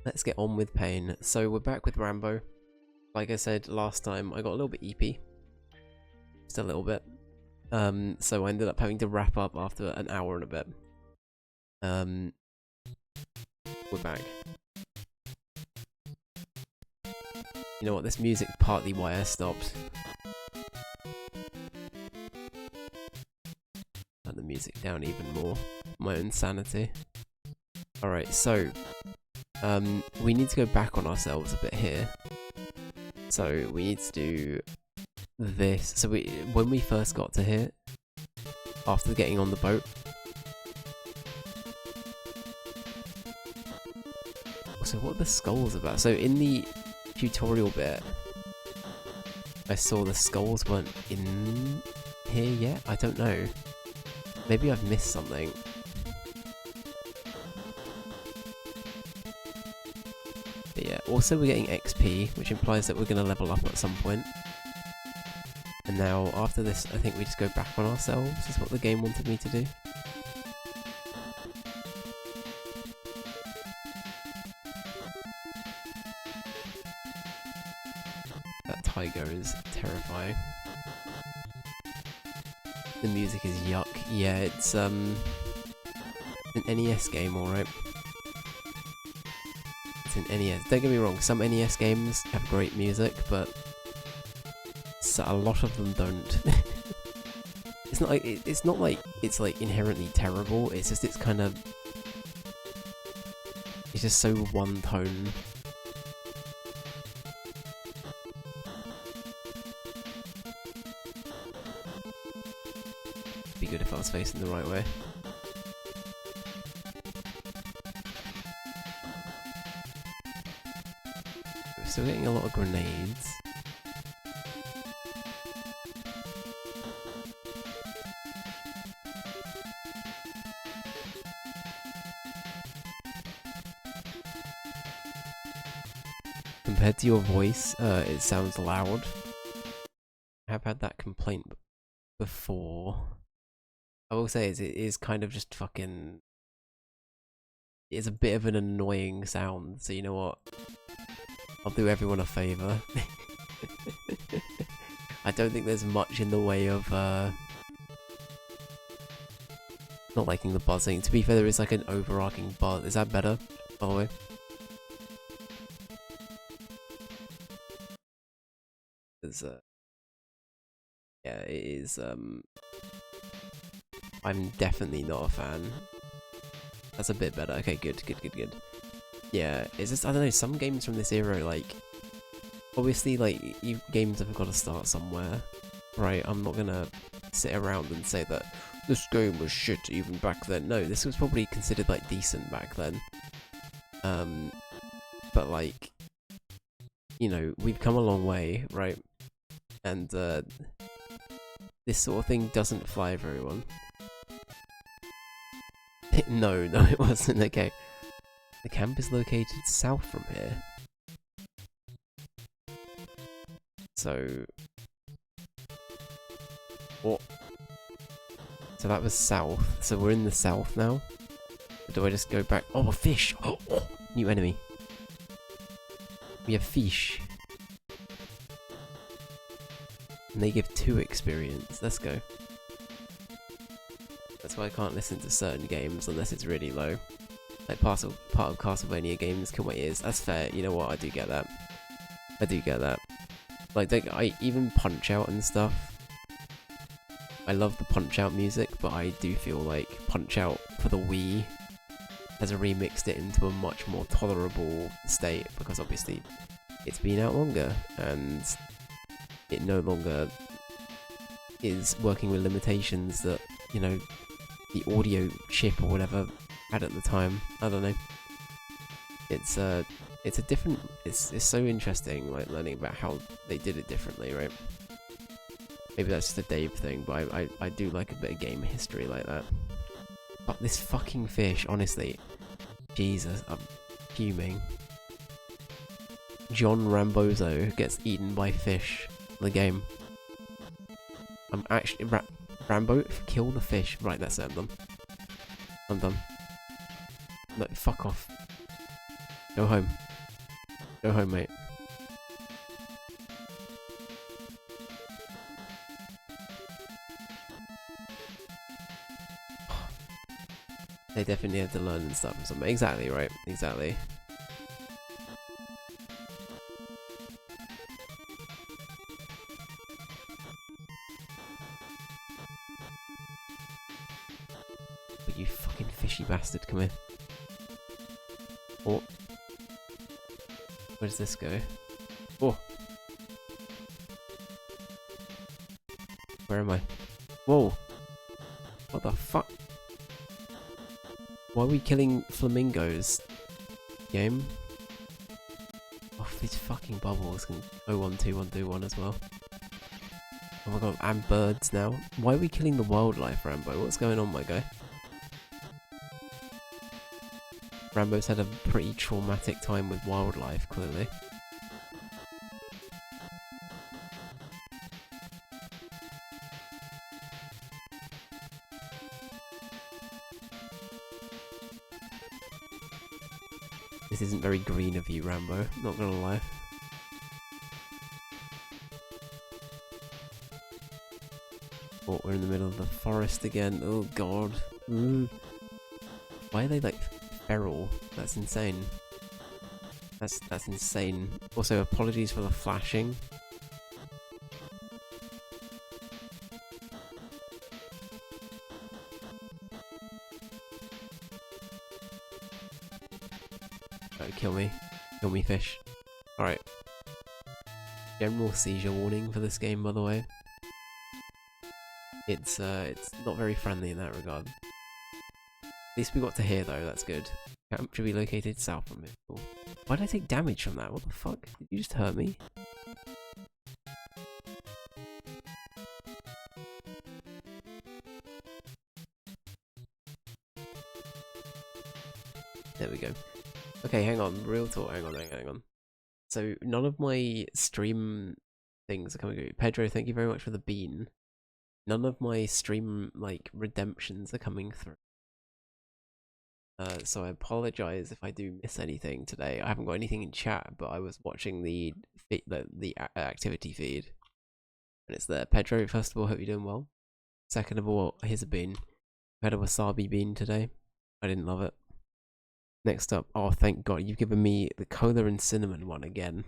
let's get on with pain. So we're back with Rambo. Like I said last time, I got a little bit EP. Just a little bit. So I ended up having to wrap up after an hour and a bit. We're back. You know what, this music's partly why I stopped. Turn the music down even more. My own sanity. Alright, so we need to go back on ourselves a bit here. So we need to do this. So when we first got to here, after getting on the boat. So what are the skulls about? So in the tutorial bit, I saw the skulls weren't in here yet? I don't know. Maybe I've missed something. But yeah, also we're getting XP, which implies that we're going to level up at some point. And now, after this, I think we just go back on ourselves, is what the game wanted me to do. That tiger is terrifying. The music is yuck. Yeah, it's an NES game, alright. It's an NES. Don't get me wrong, some NES games have great music, but a lot of them don't. It's not like it's like inherently terrible. It's just it's just so one tone. It'd be good if I was facing the right way. We're still getting a lot of grenades. Compared to your voice, it sounds loud. I have had that complaint before. I will say it is kind of just fucking... It is a bit of an annoying sound, so you know what? I'll do everyone a favour. I don't think there's much in the way of, not liking the buzzing. To be fair, there is like an overarching buzz. Is that better, by the way? Yeah, it is, I'm definitely not a fan. That's a bit better. Okay, good. Yeah, it's just, I don't know, some games from this era, like, obviously, like, games have got to start somewhere, right? I'm not gonna sit around and say that this game was shit even back then. No, this was probably considered, like, decent back then. But, like, you know, we've come a long way, right? And, this sort of thing doesn't fly very well. No, it wasn't. Okay. The camp is located south from here. So... What? So that was south. So we're in the south now? Or do I just go back? Oh, a fish! Oh, new enemy. We have fish. And they give 2 experience. Let's go. That's why I can't listen to certain games unless it's really low. Like part of Castlevania games kill my ears. That's fair. You know what? I do get that. Like, even Punch-Out and stuff. I love the Punch-Out music, but I do feel like Punch-Out for the Wii has remixed it into a much more tolerable state because obviously it's been out longer and it no longer is working with limitations that, you know, the audio chip or whatever had at the time. I don't know. It's a different... It's so interesting, like, learning about how they did it differently, right? Maybe that's just a Dave thing, but I do like a bit of game history like that. But this fucking fish, honestly. Jesus, I'm fuming. John Rambozo gets eaten by fish in the game. I'm actually... Rambo, kill the fish. Right, that's it, I'm done. No, fuck off. Go home. Go home, mate. They definitely have to learn and stuff or something. Exactly, right. Exactly. But you fucking fishy bastard, come here. Oh. Where does this go? Oh. Where am I? Whoa. What the fuck? Why are we killing flamingos? Game? Oh, these fucking bubbles can 012121 as well. Oh my god, and birds now. Why are we killing the wildlife, Rambo? What's going on, my guy? Rambo's had a pretty traumatic time with wildlife, clearly. This isn't very green of you, Rambo, not gonna lie. Oh, we're in the middle of the forest again. Oh god. Why are they like feral? That's insane. That's insane. Also, apologies for the flashing. Kill me. Kill me, fish. Alright. General seizure warning for this game, by the way. It's not very friendly in that regard. At least we got to here, though, that's good. Camp should be located south from it. Cool. Why did I take damage from that? What the fuck? Did you just hurt me? There we go. Okay, hang on, real talk, hang on. So, none of my stream things are coming through. Pedro, thank you very much for the bean. None of my stream, like, redemptions are coming through. So I apologize if I do miss anything today. I haven't got anything in chat, but I was watching the activity feed. And it's there. Pedro, first of all, hope you're doing well. Second of all, here's a bean. I had a wasabi bean today. I didn't love it. Next up, oh thank god, you've given me the cola and cinnamon one again.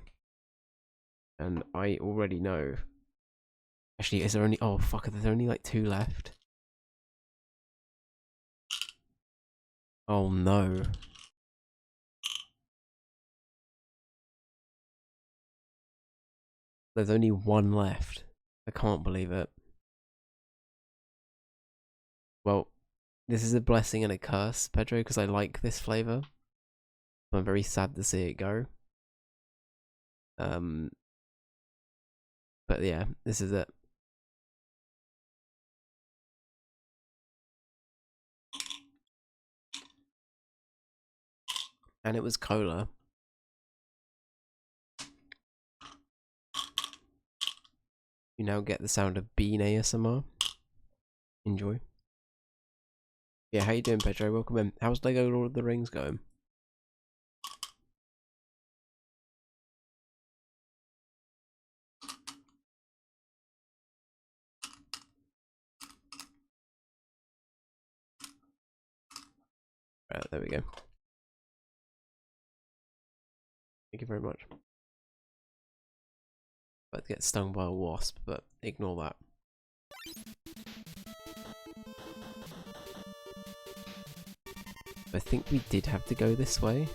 And I already know. Actually, is there only, oh fuck, there's only like 2 left. Oh no. There's only 1 left. I can't believe it. Well, this is a blessing and a curse, Pedro, because I like this flavor. I'm very sad to see it go. But yeah, this is it. And it was cola. You now get the sound of bean ASMR. Enjoy. Yeah, how you doing, Pedro? Welcome in. How's Lego Lord of the Rings going? Right, there we go. Thank you very much. About to get stung by a wasp, but ignore that. I think we did have to go this way.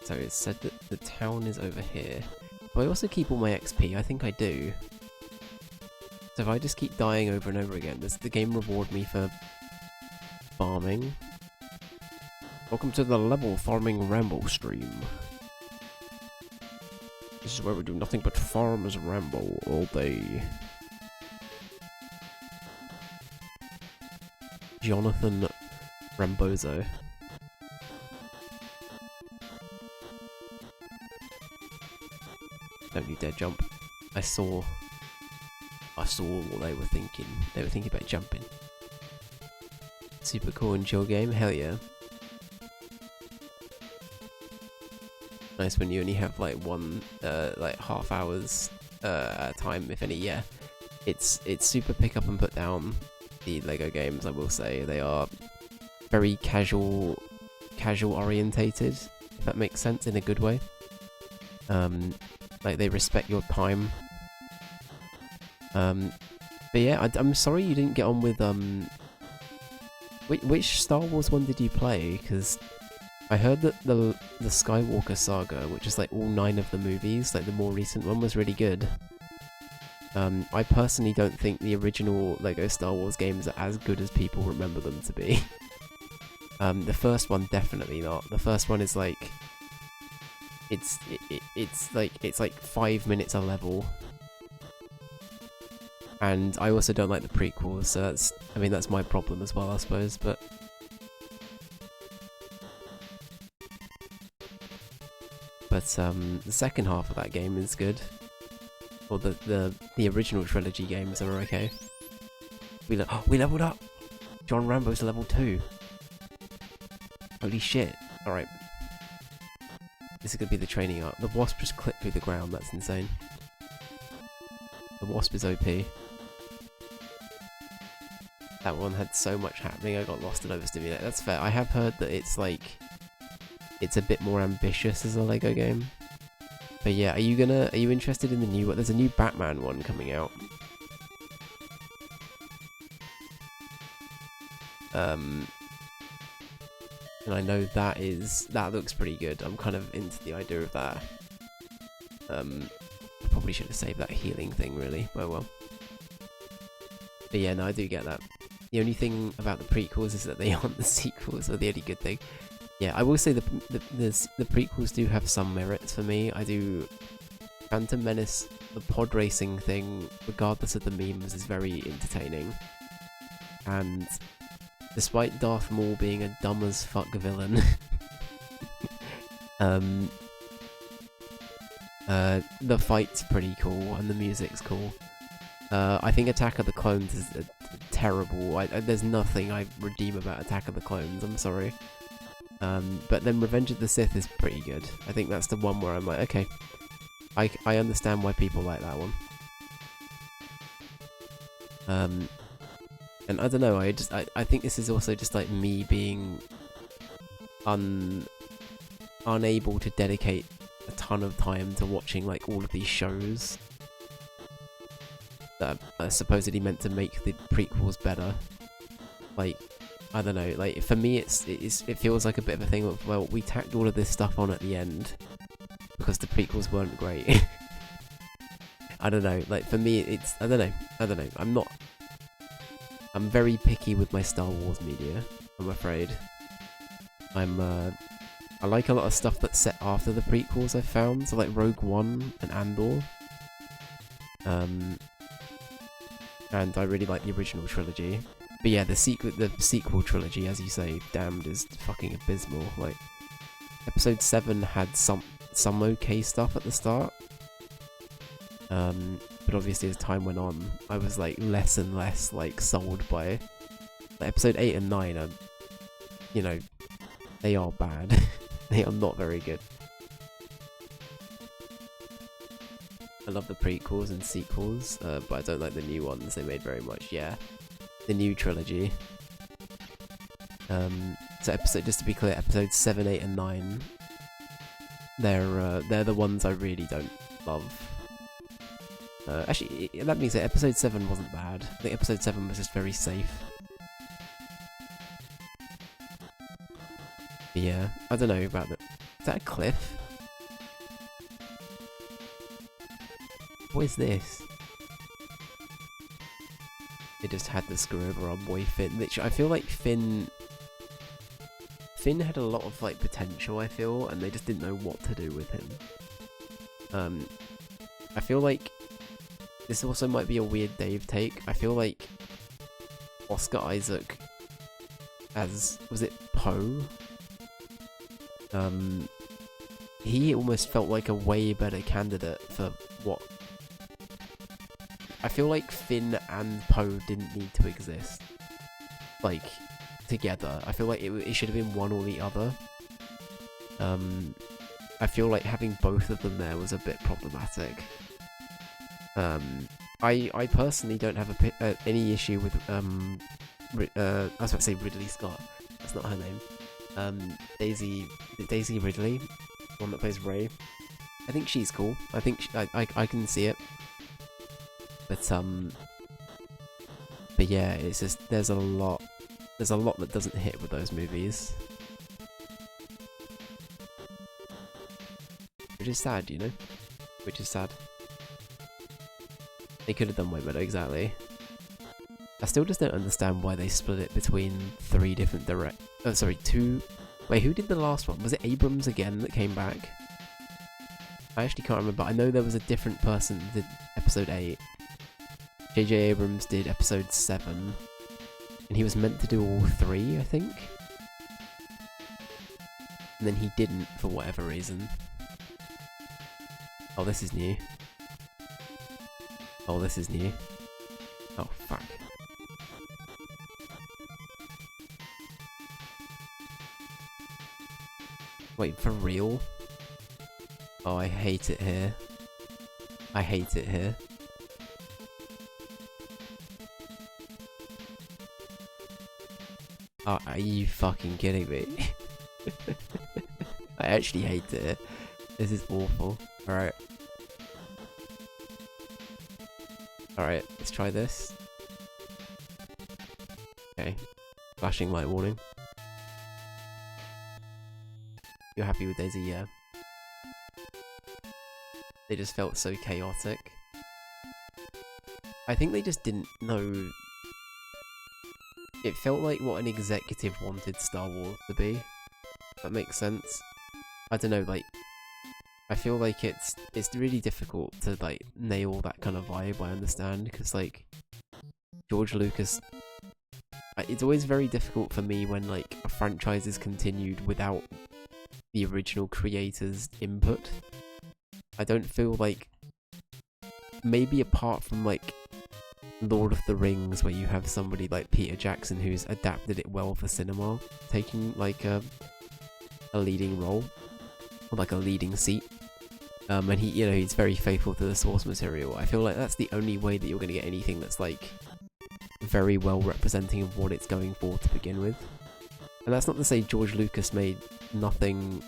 So it said that the town is over here. Do I also keep all my XP? I think I do. So if I just keep dying over and over again, does the game reward me for farming? Welcome to the level farming Rambo stream. This is where we do nothing but farm as Rambo all day. Jonathan Rambozo. Don't you dare jump. I saw what they were thinking. They were thinking about jumping. Super cool and chill game, hell yeah. Nice when you only have like one, like half hours at a time, if any. Yeah, it's super pick up and put down. The Lego games, I will say, they are very casual orientated, if that makes sense, in a good way. Like they respect your time. But yeah, I'm sorry you didn't get on with which Star Wars one did you play? Because I heard that the Skywalker Saga, which is like all 9 of the movies, like the more recent one, was really good. I personally don't think the original Lego Star Wars games are as good as people remember them to be. The first one definitely not. The first one is like it's like 5 minutes a level. And I also don't like the prequels, so that's my problem as well, I suppose, but the second half of that game is good. Or the original trilogy games are okay. We leveled up! John Rambo's level 2. Holy shit. Alright. This is gonna be the training arc. The wasp just clipped through the ground, that's insane. The wasp is OP. That one had so much happening, I got lost and overstimulated. That's fair. I have heard that it's like... it's a bit more ambitious as a Lego game. But yeah, are you interested in the new one? There's a new Batman one coming out. And I know that looks pretty good. I'm kind of into the idea of that. I probably should have saved that healing thing, really. Oh well. But yeah, no, I do get that. The only thing about the prequels is that they aren't the sequels, or the only good thing. Yeah, I will say the prequels do have some merits for me. I do... Phantom Menace, the pod racing thing, regardless of the memes, is very entertaining. And despite Darth Maul being a dumb as fuck villain, the fight's pretty cool and the music's cool. I think Attack of the Clones is terrible. There's nothing I redeem about Attack of the Clones, I'm sorry. But then Revenge of the Sith is pretty good. I think that's the one where I'm like, okay, I understand why people like that one. And I don't know, I think this is also just like me being unable to dedicate a ton of time to watching like all of these shows that are supposedly meant to make the prequels better. Like, I don't know, like for me it feels like a bit of a thing of, well, we tacked all of this stuff on at the end because the prequels weren't great. I don't know, like for me it's, I don't know, I'm very picky with my Star Wars media, I'm afraid. I like a lot of stuff that's set after the prequels I've found, so like Rogue One and Andor. And I really like the original trilogy. But yeah, the sequel trilogy, as you say, Damned, is fucking abysmal. Like, Episode 7 had some okay stuff at the start. But obviously as time went on, I was like less and less like sold by like, Episode 8 and 9 are, you know, they are bad. They are not very good. I love the prequels and sequels, but I don't like the new ones they made very much. Yeah, the new trilogy. So just to be clear, episodes 7, 8, and 9. They're the ones I really don't love. Actually, that means that episode 7 wasn't bad. I think episode 7 was just very safe. But yeah, I don't know about that. Is that a cliff? What is this? They just had the screw over our boy Finn. Literally, I feel like Finn had a lot of like potential, I feel, and they just didn't know what to do with him. I feel like this also might be a weird Dave take. I feel like Oscar Isaac as, was it Poe? He almost felt like a way better candidate for what... I feel like Finn and Poe didn't need to exist, like, together. I feel like it should have been one or the other. I feel like having both of them there was a bit problematic. I personally don't have any issue with I was about to say Ridley Scott. That's not her name. Daisy Ridley, the one that plays Ray. I think she's cool. I think I can see it. But yeah, it's just there's a lot that doesn't hit with those movies, which is sad, you know. Which is sad. They could have done way better, exactly. I still just don't understand why they split it between 3 different two. Wait, who did the last one? Was it Abrams again that came back? I actually can't remember. I know there was a different person that did episode 8. J.J. Abrams did episode 7. And he was meant to do all 3, I think. And then he didn't, for whatever reason. Oh, this is new. Oh, this is new. Oh, fuck. Wait, for real? Oh, I hate it here. I hate it here. Oh, are you fucking kidding me? I actually hate it. This is awful. Alright. Alright, let's try this. Okay. Flashing light warning. You're happy with Daisy? Yeah. They just felt so chaotic. I think they just didn't know. It felt like what an executive wanted Star Wars to be. If that makes sense. I don't know, like, I feel like it's really difficult to like nail that kind of vibe, I understand, because like George Lucas, it's always very difficult for me when like a franchise is continued without the original creator's input. I don't feel like, maybe apart from like Lord of the Rings, where you have somebody like Peter Jackson who's adapted it well for cinema, taking like a leading role, or like a leading seat. And he, you know, he's very faithful to the source material. I feel like that's the only way that you're going to get anything that's like very well representing of what it's going for to begin with. And that's not to say George Lucas made nothing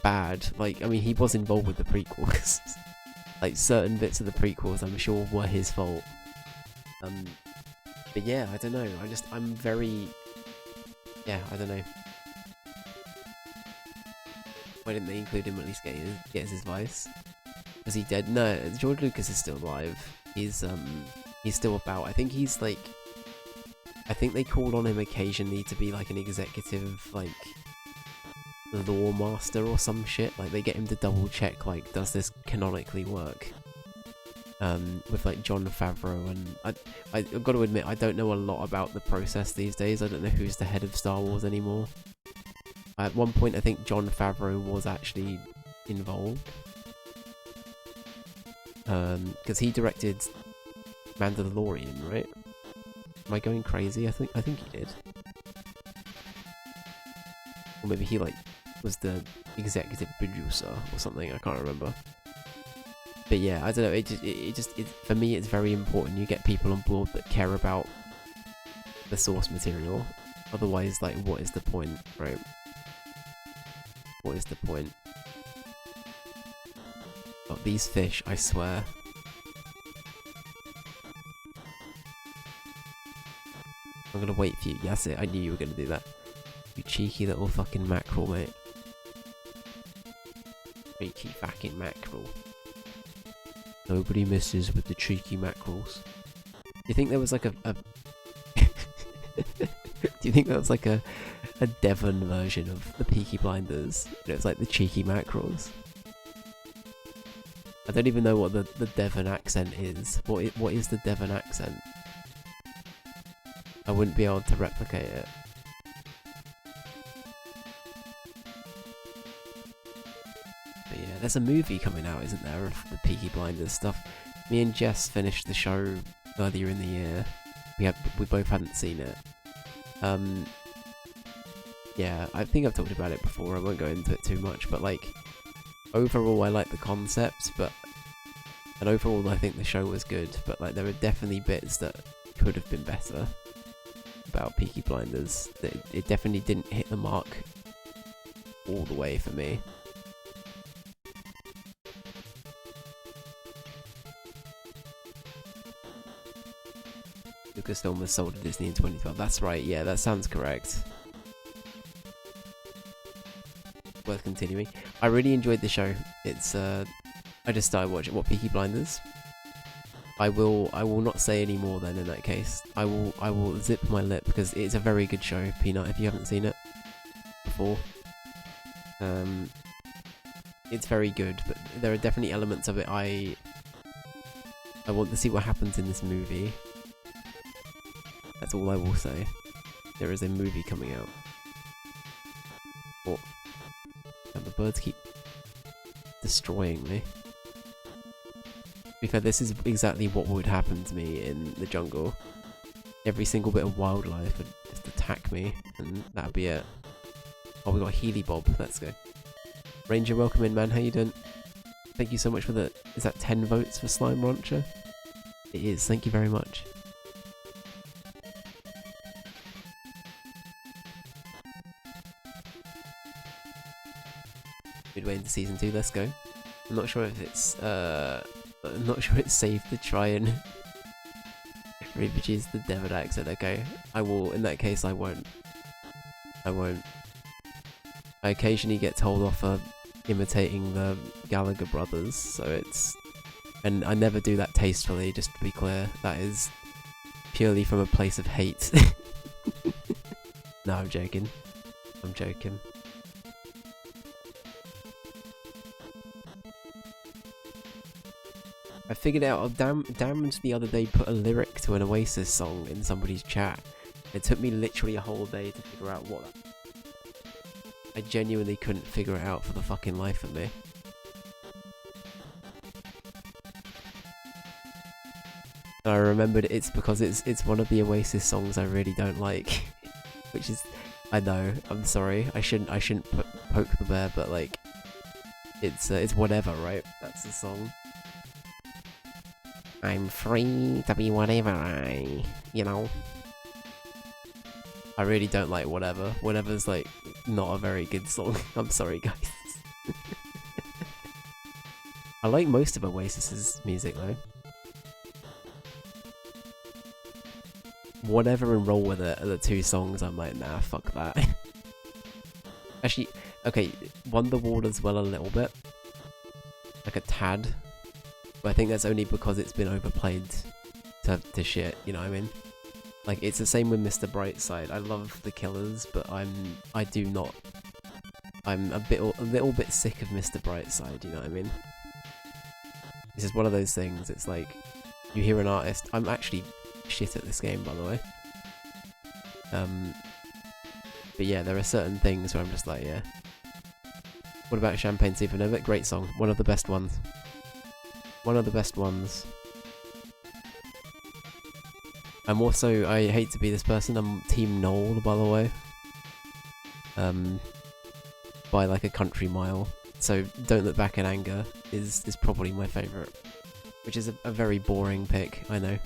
bad. Like, I mean, he was involved with the prequels. Like, certain bits of the prequels, I'm sure, were his fault. But yeah, I don't know. I'm very... Yeah, I don't know. Why didn't they include him, at least get his advice? Was he dead? No, George Lucas is still alive. He's still about. I think he's like... I think they called on him occasionally to be like an executive, like, law master or some shit. Like, they get him to double check, like, does this canonically work? With like Jon Favreau, and I've got to admit, I don't know a lot about the process these days. I don't know who's the head of Star Wars anymore. At one point, I think Jon Favreau was actually involved. Because he directed Mandalorian, right? Am I going crazy? I think he did. Or maybe he like was the executive producer or something. I can't remember. But yeah, I don't know. It just for me, it's very important you get people on board that care about the source material. Otherwise, like, what is the point, right? What is the point? Oh, these fish, I swear. I'm gonna wait for you. That's it. I knew you were gonna do that. You cheeky little fucking mackerel, mate. Cheeky fucking mackerel. Nobody misses with the cheeky mackerels. Do you think there was like a do you think that was like a Devon version of the Peaky Blinders? You know, it's like the cheeky mackerels. I don't even know what the Devon accent is. What is the Devon accent? I wouldn't be able to replicate it. But yeah, there's a movie coming out, isn't there, of the Peaky Blinders stuff. Me and Jess finished the show earlier in the year. We both hadn't seen it. yeah, I think I've talked about it before, I won't go into it too much, but like, overall I like the concept, and overall I think the show was good, but like there are definitely bits that could have been better about Peaky Blinders. It definitely didn't hit the mark all the way for me. Lucasfilm was sold to Disney in 2012. That's right, yeah, that sounds correct. Worth continuing. I really enjoyed the show. It's I just started watching Peaky Blinders. I will not say any more then in that case. I will zip my lip because it's a very good show, Peanut, if you haven't seen it before. It's very good, but there are definitely elements of it I want to see what happens in this movie. That's all I will say. There is a movie coming out. What? And the birds keep destroying me. To be fair, this is exactly what would happen to me in the jungle. Every single bit of wildlife would just attack me, and that'd be it. Oh, we got a Healy Bob. Let's go. Ranger, welcome in, man. How you doing? Thank you so much for the... Is that 10 votes for Slime Rancher? It is. Thank you very much. Midway into season 2. Let's go. I'm not sure if it's... I'm not sure it's safe to try and reproduce the Devon accent. Okay, I will. In that case, I won't. I won't. I occasionally get told off for imitating the Gallagher brothers, so it's... And I never do that tastefully, just to be clear. That is purely from a place of hate. No, I'm joking. I'm joking. I figured out, Damned the other day put a lyric to an Oasis song in somebody's chat. It took me literally a whole day to figure out what that... I genuinely couldn't figure it out for the fucking life of me. And I remembered it's because it's one of the Oasis songs I really don't like. Which is... I know, I'm sorry, I shouldn't poke the bear, but like... It's whatever, right? That's the song. I'm free to be whatever you know. I really don't like Whatever. Whatever's like not a very good song. I'm sorry, guys. I like most of Oasis's music though. Whatever and Roll With It are the two songs I'm like, nah, fuck that. Actually, okay, Wonderwall as well a little bit. Like a tad. But I think that's only because it's been overplayed to shit, you know what I mean? Like, it's the same with Mr. Brightside. I love The Killers, but I'm a little bit sick of Mr. Brightside, you know what I mean? This is one of those things, it's like, you hear an artist... I'm actually shit at this game, by the way. But yeah, there are certain things where I'm just like, yeah. What about Champagne Supernova? Great song. One of the best ones. One of the best ones. I'm also, I hate to be this person, I'm Team Noel, by the way. By like a country mile. So Don't Look Back in Anger is probably my favourite. Which is a very boring pick, I know.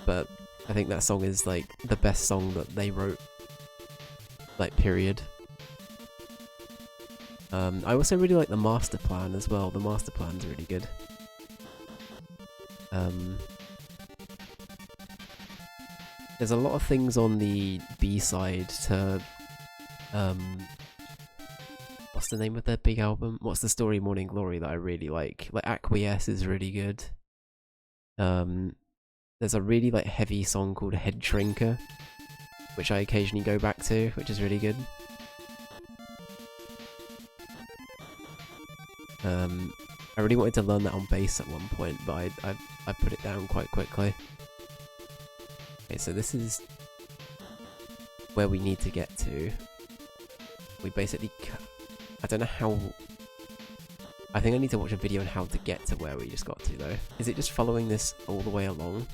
But I think that song is like the best song that they wrote. Like, period. I also really like the Master Plan as well. The Master Plan's really good. There's a lot of things on the B-side to... what's the name of their big album? What's the Story Morning Glory that I really like? Like, Acquiesce is really good. There's a really like heavy song called Head Shrinker, which I occasionally go back to, which is really good. I really wanted to learn that on bass at one point, but I put it down quite quickly. Okay, so this is where we need to get to. We basically... I don't know how... I think I need to watch a video on how to get to where we just got to, though. Is it just following this all the way along?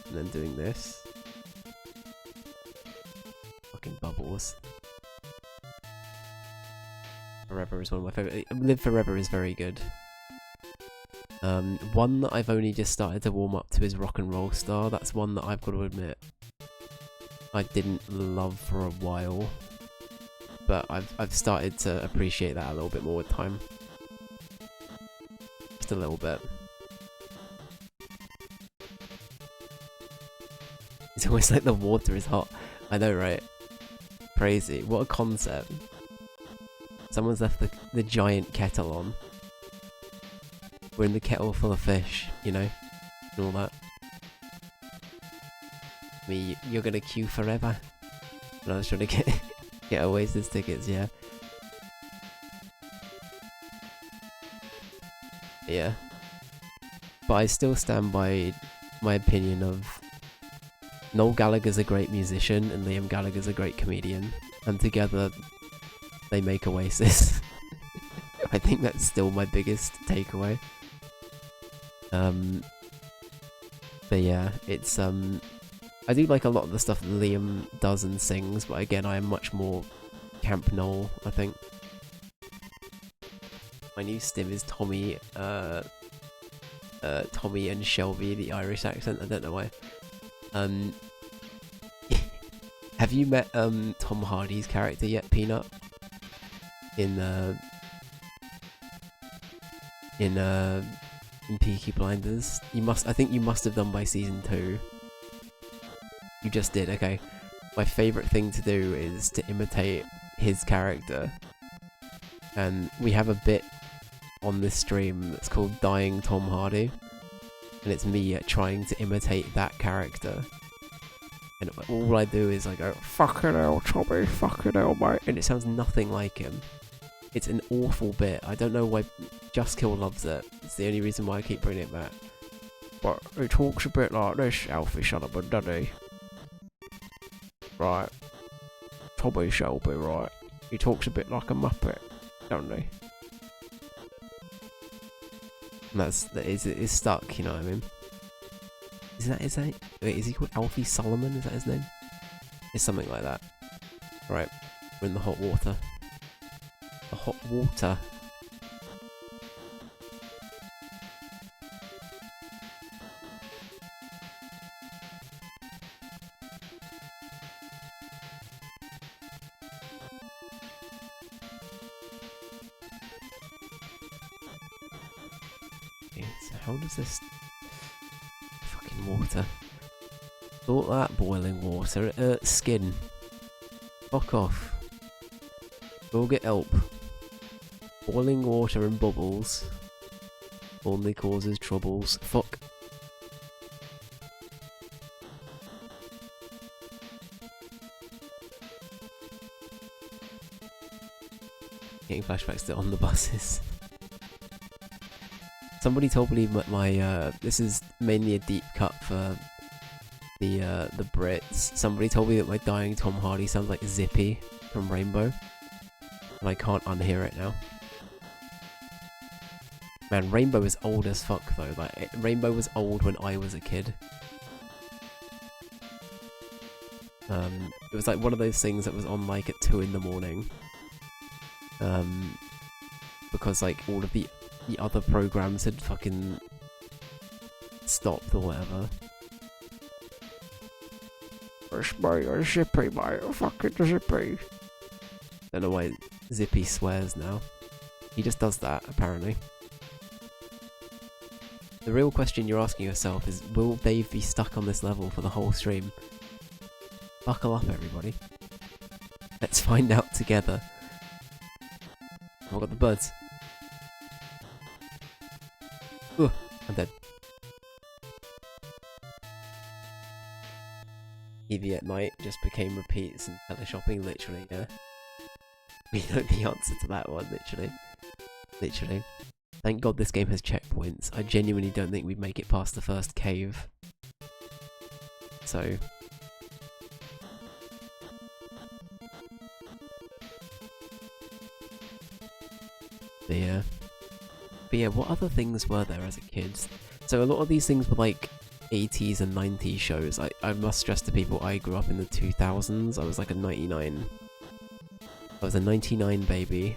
And then doing this? Fucking bubble. course. Forever is one of my favourite. Live Forever is very good. One that I've only just started to warm up to is Rock and Roll Star. That's one that I've got to admit I didn't love for a while, but I've started to appreciate that a little bit more with time. Just a little bit. It's almost like the water is hot. I know, right? Crazy. What a concept. Someone's left the giant kettle on. We're in the kettle full of fish, you know? And all that. You're gonna queue forever. And I was trying to get Oasis tickets, yeah. Yeah. But I still stand by my opinion of Noel Gallagher's a great musician and Liam Gallagher's a great comedian. And together, they make Oasis. I think that's still my biggest takeaway. But yeah, it's I do like a lot of the stuff that Liam does and sings, but again, I am much more Camp Noel, I think. My new stim is Tommy, Tommy and Shelby, the Irish accent. I don't know why. Have you met Tom Hardy's character yet, Peanut? In Peaky Blinders. I think you must have done by season 2. You just did, okay. My favourite thing to do is to imitate his character. And we have a bit on this stream that's called Dying Tom Hardy. And it's me trying to imitate that character. And all I do is I go, "Fucking hell, Tommy, fucking hell, mate." And it sounds nothing like him. It's an awful bit. I don't know why Just Kill loves it. It's the only reason why I keep bringing it back. But he talks a bit like this, Alfie Sullivan, doesn't he? Right. Tommy Shelby, right. He talks a bit like a Muppet, doesn't he? And it's stuck, you know what I mean? Is that, wait, is he called Alfie Solomon? Is that his name? It's something like that. Right, we're in the hot water. The hot water. Okay, so how does this... water. Thought that boiling water. Skin. Fuck off. Go get help. Boiling water and bubbles only causes troubles. Fuck. Getting flashbacks to on the buses. Somebody told me my this is mainly a deep cut for the Brits. Somebody told me that my dying Tom Hardy sounds like Zippy from Rainbow, and I can't unhear it now. Man, Rainbow is old as fuck though. Like Rainbow was old when I was a kid. It was like one of those things that was on like at 2 in the morning. Because like all of the other programs had fucking stopped or whatever. It's my Zippy, mate. Fucking Zippy. Don't know why Zippy swears now. He just does that, apparently. The real question you're asking yourself is, will Dave be stuck on this level for the whole stream? Buckle up, everybody. Let's find out together. Oh, I got the birds. Ugh, I'm dead. TV at night just became repeats and teleshopping, literally, yeah. We know the answer to that one, literally. Literally. Thank God this game has checkpoints. I genuinely don't think we'd make it past the first cave. So... But yeah, what other things were there as a kid? So a lot of these things were like 80s and 90s shows. I must stress to people I grew up in the 2000s. I was like a 99. I was a 99 baby.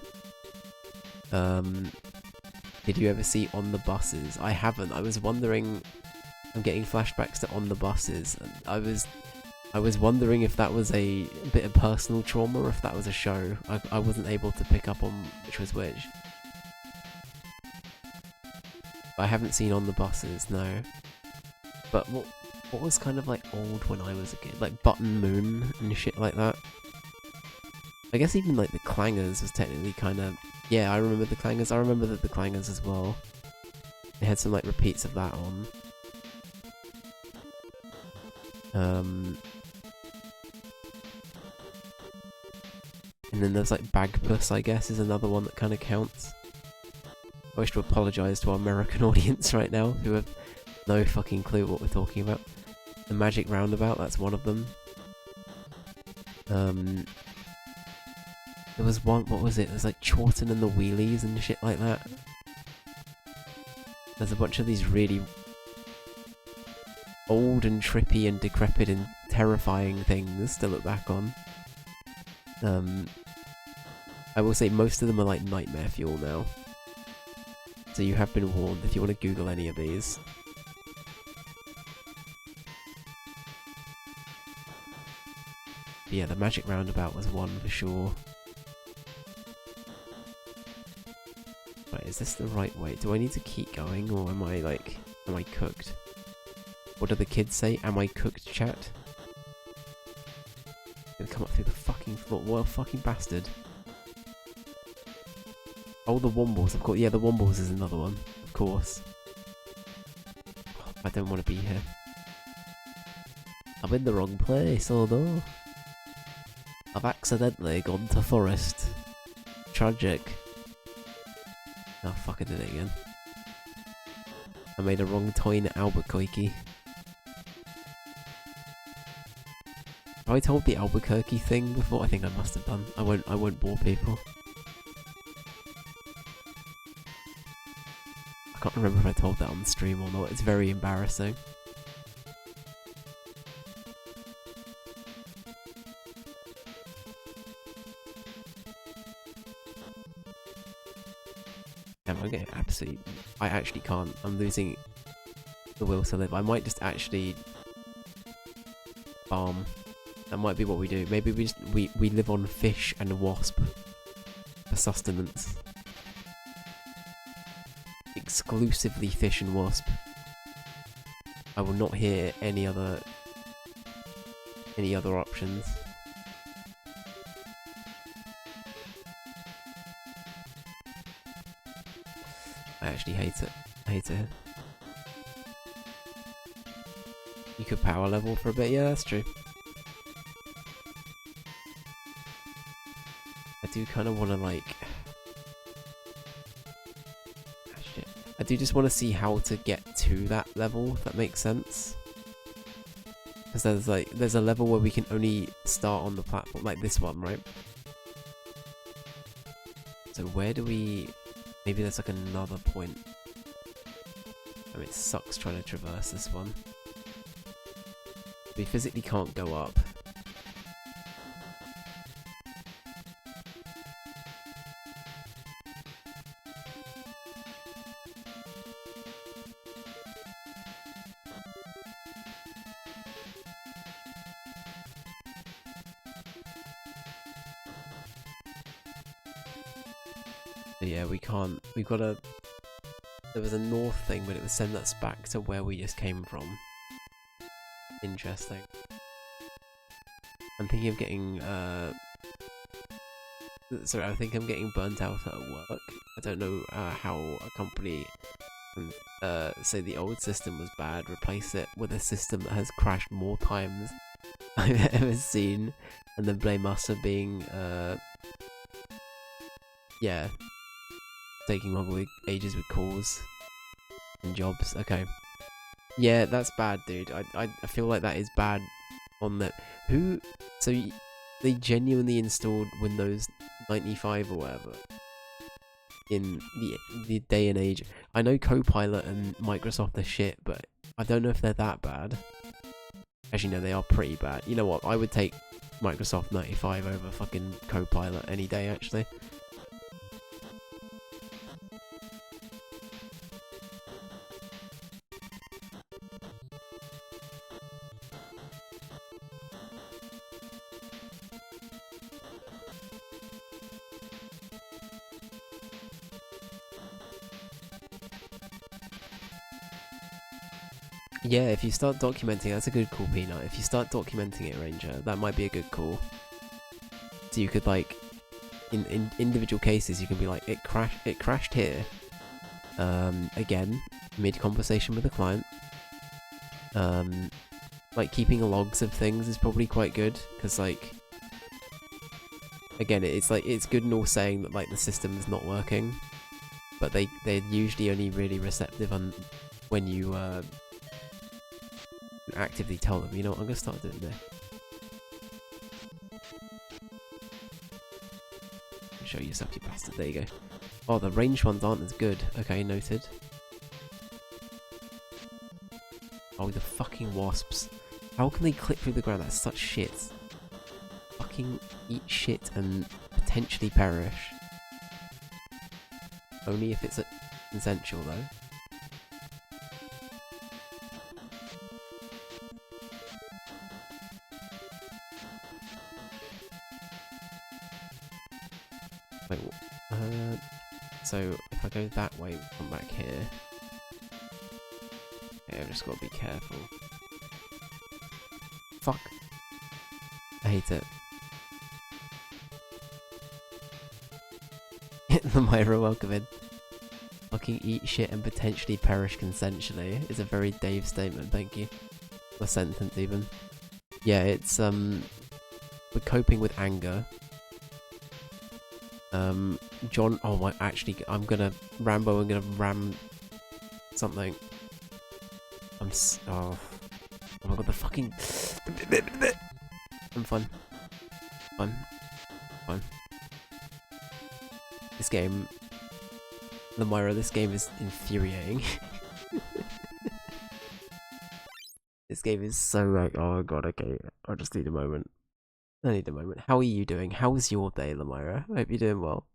Did you ever see On the Buses? I haven't. I was wondering. I'm getting flashbacks to On the Buses, and I was wondering if that was a bit of personal trauma or if that was a show. I wasn't able to pick up on which was which. I haven't seen On the Buses, no. But what was kind of like old when I was a kid? Like Button Moon and shit like that. I guess even like the Clangers was technically kind of... Yeah, I remember the Clangers. I remember the Clangers as well. They had some like repeats of that on. And then there's like Bagpuss, I guess, is another one that kind of counts. I wish to apologise to our American audience right now, who have no fucking clue what we're talking about. The Magic Roundabout, that's one of them. There was one, what was it? There's like Chorton and the Wheelies and shit like that. There's a bunch of these really old and trippy and decrepit and terrifying things to look back on. I will say most of them are like nightmare fuel now. So you have been warned if you want to Google any of these. But yeah, the Magic Roundabout was one for sure. Right, is this the right way? Do I need to keep going, or am I cooked? What do the kids say? Am I cooked, chat? Gonna come up through the fucking floor. What a fucking bastard. Oh, the Wombles, of course. Yeah, the Wombles is another one, of course. Oh, I don't want to be here. I'm in the wrong place, oh no. I've accidentally gone to forest. Tragic. Oh fuck, I did it again. I made a wrong turn at Albuquerque. Have I told the Albuquerque thing before? I think I must have done. I won't bore people. I can't remember if I told that on the stream or not. It's very embarrassing. Damn, I'm getting absolutely... I actually can't. I'm losing the will to live. I might just actually farm. That might be what we do. Maybe we live on fish and wasp for sustenance. Exclusively fish and wasp. I will not hear any other options. I actually hate it. I hate it. You could power level for a bit, yeah, that's true. I do kind of want to like... Shit. I do just want to see how to get to that level, if that makes sense. Because there's a level where we can only start on the platform, like this one, right? So where do we... Maybe there's like another point. I mean, it sucks trying to traverse this one. We physically can't go up. But yeah, we can't. We've got a... There was a north thing, but it would send us back to where we just came from. Interesting. I'm thinking of getting, sorry, I think I'm getting burnt out at work. I don't know how a company can say the old system was bad, replace it with a system that has crashed more times I've ever seen, and then blame us for being, yeah, taking longer ages with calls and jobs. Okay. Yeah, that's bad, dude. I feel like that is bad on that. Who... So, they genuinely installed Windows 95 or whatever. in the day and age. I know Copilot and Microsoft are shit, but I don't know if they're that bad. Actually, no, they are pretty bad. You know what? I would take Microsoft 95 over fucking Copilot any day, actually. Yeah, if you start documenting, that's a good call, Peanut. If you start documenting it, Ranger, that might be a good call. So you could, like, in individual cases, you can be like, it crashed here. Again, mid-conversation with the client. Like, keeping logs of things is probably quite good, because, like, again, it's good and all saying that, like, the system is not working, but they're usually only really receptive when you, actively tell them, you know what, I'm gonna start doing this. Show yourself, you bastard. There you go. Oh, the ranged ones aren't as good. Okay, noted. Oh, the fucking wasps. How can they clip through the ground? That's such shit. Fucking eat shit and potentially perish. Only if it's consensual, though. Wait, so if I go that way, come back here. Okay, I've just got to be careful. Fuck. I hate it. The Myra, welcome in. Fucking eat shit and potentially perish consensually is a very Dave statement, thank you. The sentence even. Yeah, it's we're coping with anger. John, oh my, actually, I'm gonna ram something. Oh my god, the fucking... I'm fun. This game... Lamira, this game is infuriating. This game is so like, oh god, okay, I just need a moment. I need a moment. How are you doing? How was your day, Lamira? I hope you're doing well.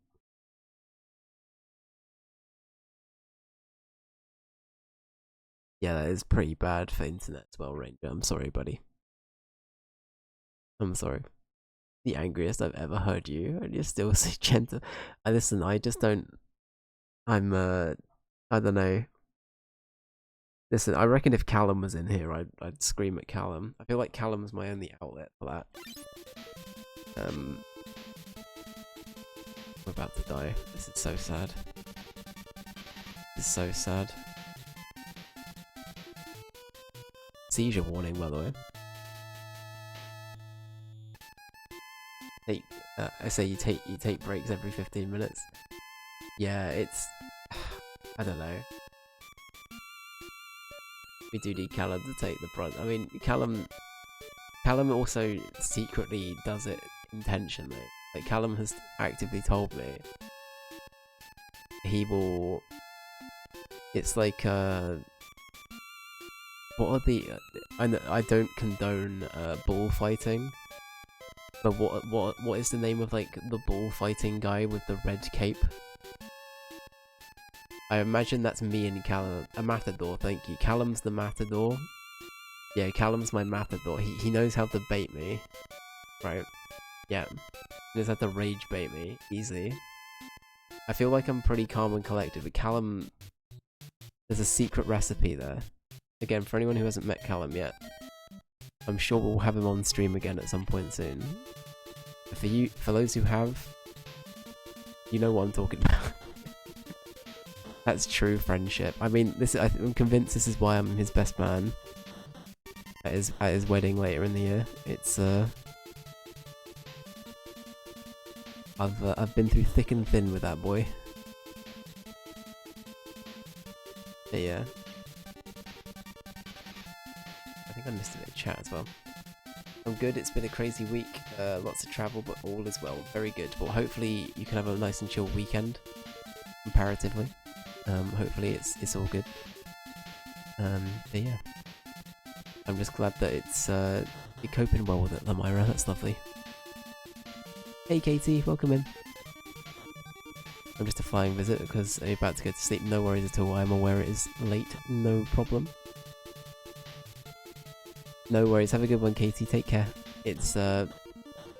Yeah, that is pretty bad for internet as well, Ranger. I'm sorry, buddy. I'm sorry. The angriest I've ever heard you, and you're still so gentle. Listen, I just don't... I don't know. Listen, I reckon if Callum was in here, I'd scream at Callum. I feel like Callum's my only outlet for that. I'm about to die. This is so sad. This is so sad. Seizure warning, by the way. I say you take breaks every 15 minutes. Yeah, it's... I don't know. We do need Callum to take the brunt. I mean, Callum also secretly does it intentionally. Like, Callum has actively told me he will... It's like, what are the... I don't condone bullfighting, but what is the name of, like, the bullfighting guy with the red cape? I imagine that's me and Callum. A matador, thank you. Callum's the matador. Yeah, Callum's my matador. He knows how to bait me. Right. Yeah. He knows how to rage bait me. Easily. I feel like I'm pretty calm and collected, but Callum... There's a secret recipe there. Again, for anyone who hasn't met Callum yet, I'm sure we'll have him on stream again at some point soon. But for those who have, you know what I'm talking about. That's true friendship. I mean, I'm convinced this is why I'm his best man at his wedding later in the year. It's I've been through thick and thin with that boy. But yeah. I think I missed a bit of chat as well. I'm good. It's been a crazy week. Lots of travel, but all is well. Very good. Well, hopefully you can have a nice and chill weekend. comparatively. Hopefully it's all good. But yeah, I'm just glad that you're coping well with it, Lamira. That's lovely. Hey Katie, welcome in. I'm just a flying visit because I'm about to go to sleep. No worries at all. I'm aware it is late. No problem. No worries. Have a good one, Katie. Take care. It's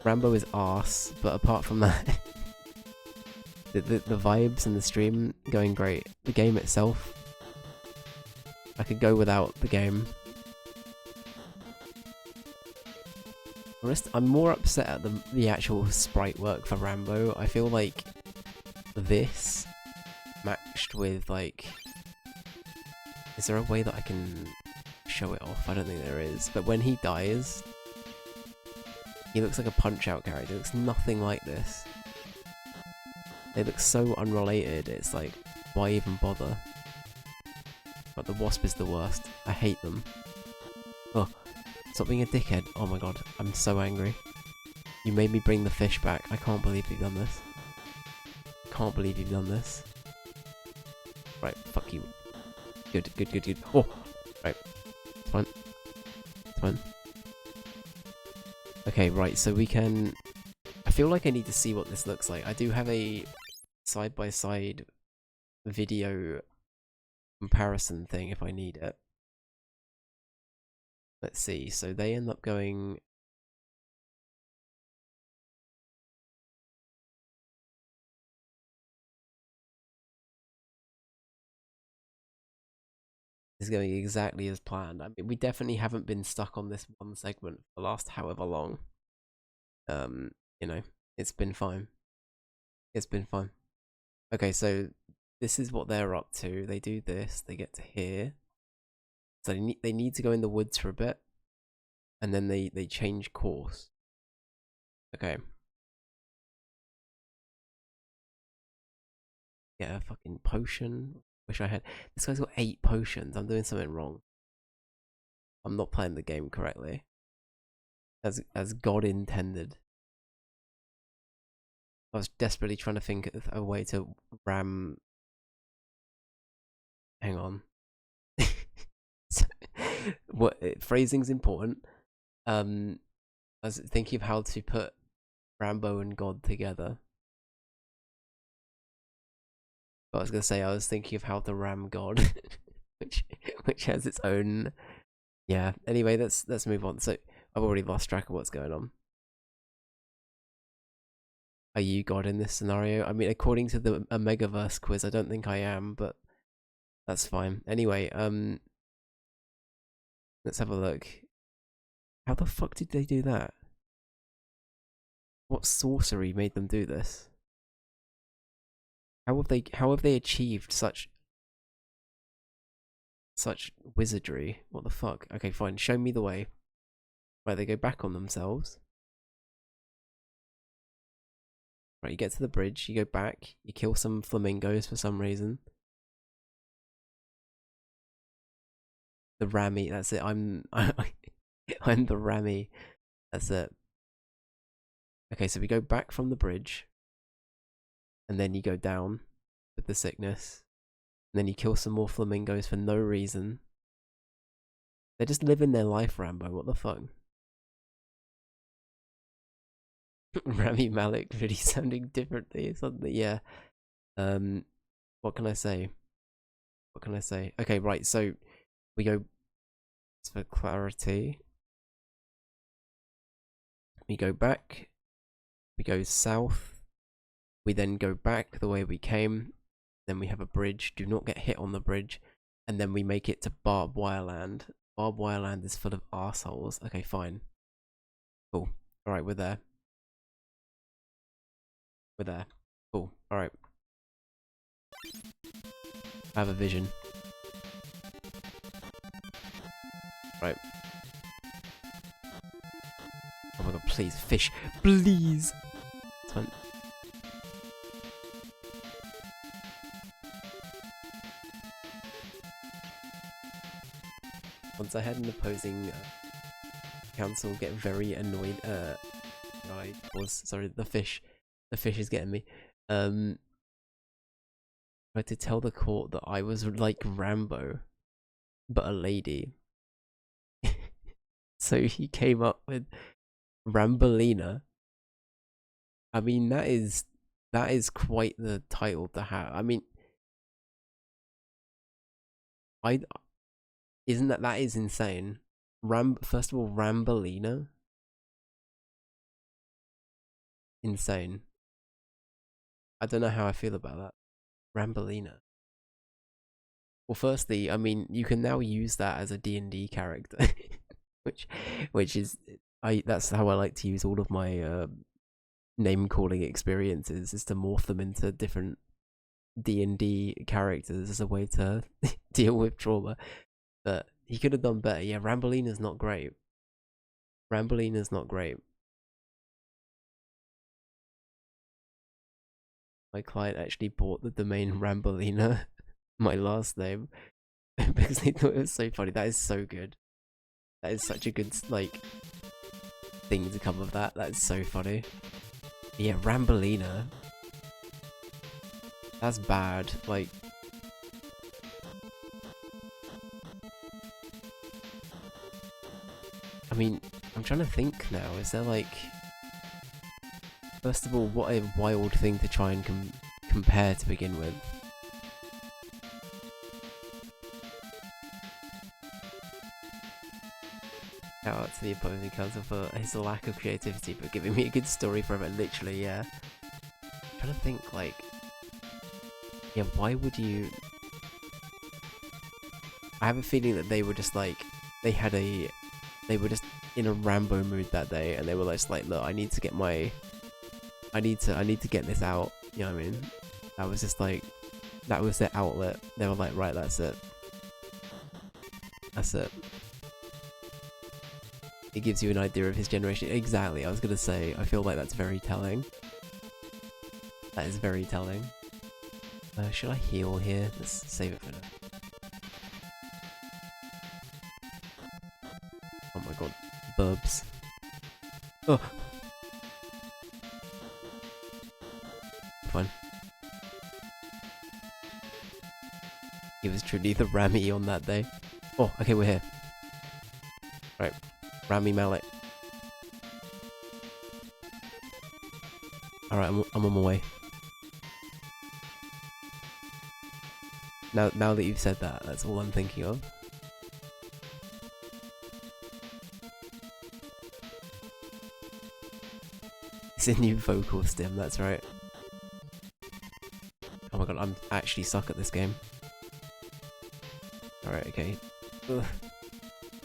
Rambo is arse, but apart from that, the vibes and the stream going great. The game itself, I could go without the game. I'm more upset at the actual sprite work for Rambo. I feel like this matched with like... Is there a way that I can show it off? I don't think there is. But when he dies, he looks like a Punch-Out character. It looks nothing like this. They look so unrelated. It's like, why even bother? But the Wasp is the worst. I hate them. Oh, stop being a dickhead. Oh my god, I'm so angry. You made me bring the fish back. I can't believe you've done this. Can't believe you've done this. Right, fuck you. Good, good, good, good. Oh! Right. It's fine. It's fine. Okay, right, so we can... I feel like I need to see what this looks like. I do have a side-by-side video comparison thing if I need it. Let's see, so they end up going... Is going exactly as planned. I mean, we definitely haven't been stuck on this one segment for the last however long. You know, it's been fine. It's been fine. Okay, so this is what they're up to. They do this, they get to here. So they need to go in the woods for a bit. And then they change course. Okay. Get a fucking potion. Wish I had. This guy's got 8 potions. I'm doing something wrong. I'm not playing the game correctly. As God intended. I was desperately trying to think of a way to ram... Hang on. What phrasing's important. I was thinking of how to put Rambo and God together. But I was gonna say I was thinking of how to ram God, which has its own. Yeah. Anyway, let's move on. So I've already lost track of what's going on. Are you God in this scenario? I mean, according to the Omegaverse quiz, I don't think I am, but that's fine. Anyway, let's have a look. How the fuck did they do that? What sorcery made them do this? How have they achieved such wizardry? What the fuck? Okay, fine. Show me the way. Right, they go back on themselves. Right, you get to the bridge, you go back, you kill some flamingos for some reason. The Rammy, that's it. I'm the Rammy. That's it. Okay, so we go back from the bridge, and then you go down with the sickness, and then you kill some more flamingos for no reason. They're just living their life, Rambo. What the fuck? Rami Malek really sounding differently suddenly. Yeah. What can I say? What can I say? Okay, right. So we go for clarity. We go back. We go south. We then go back the way we came. Then we have a bridge. Do not get hit on the bridge. And then we make it to Barbed Wire Land. Barbed Wire Land is full of arseholes. Okay, fine. Cool. Alright, we're there. We're there. Cool. Alright. I have a vision. Right. Oh my god, please, fish. Please! It's fine. Once I had an opposing council get very annoyed, sorry, the fish is getting me. Tried to tell the court that I was like Rambo, but a lady. So he came up with Rambolina. I mean, that is quite the title to have. I mean, I isn't that is insane. First of all, Rambolina, insane. I don't know how I feel about that. Rambolina. Well, firstly, I mean, you can now use that as a D&D character, which is that's how I like to use all of my name calling experiences, is to morph them into different D&D characters as a way to deal with trauma. But he could have done better. Yeah, Rambolina's not great. Rambolina's not great. My client actually bought the domain Rambolina, my last name, because they thought it was so funny. That is so good. That is such a good, like, thing to come of that. That's so funny. Yeah, Rambolina. That's bad. Like, I mean, I'm trying to think now. Is there like, first of all, what a wild thing to try and compare to begin with. Shout out to the opposing counsel for his lack of creativity, but giving me a good story from it. Literally, yeah. I'm trying to think, like, yeah, why would you? I have a feeling that they were just like, they were just in a Rambo mood that day, and they were just like, look, I need to get this out. You know what I mean? That was just like, that was their outlet. They were like, right, that's it. That's it. It gives you an idea of his generation. Exactly, I was gonna say, I feel like that's very telling. That is very telling. Should I heal here? Let's save it for now. Oh my god, burbs. Oh! Fine. He was truly the Rammy on that day. Oh, okay, we're here. Right. Rammy Mallet. Alright, I'm on my way. Now that you've said that, that's all I'm thinking of. It's a new vocal stim, that's right. Oh my god, I'm actually suck at this game. Alright, okay. Ugh.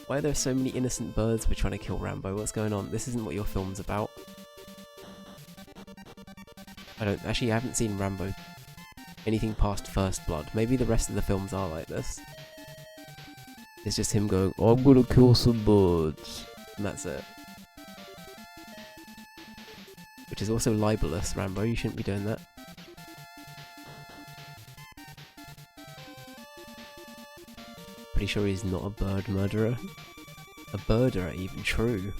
Why are there so many innocent birds we're trying to kill Rambo? What's going on? This isn't what your film's about. I haven't seen Rambo anything past First Blood. Maybe the rest of the films are like this. It's just him going, I'm gonna kill some birds. And that's it. Which is also libelous, Rambo. You shouldn't be doing that. Pretty sure he's not a bird murderer. A birderer, even. True.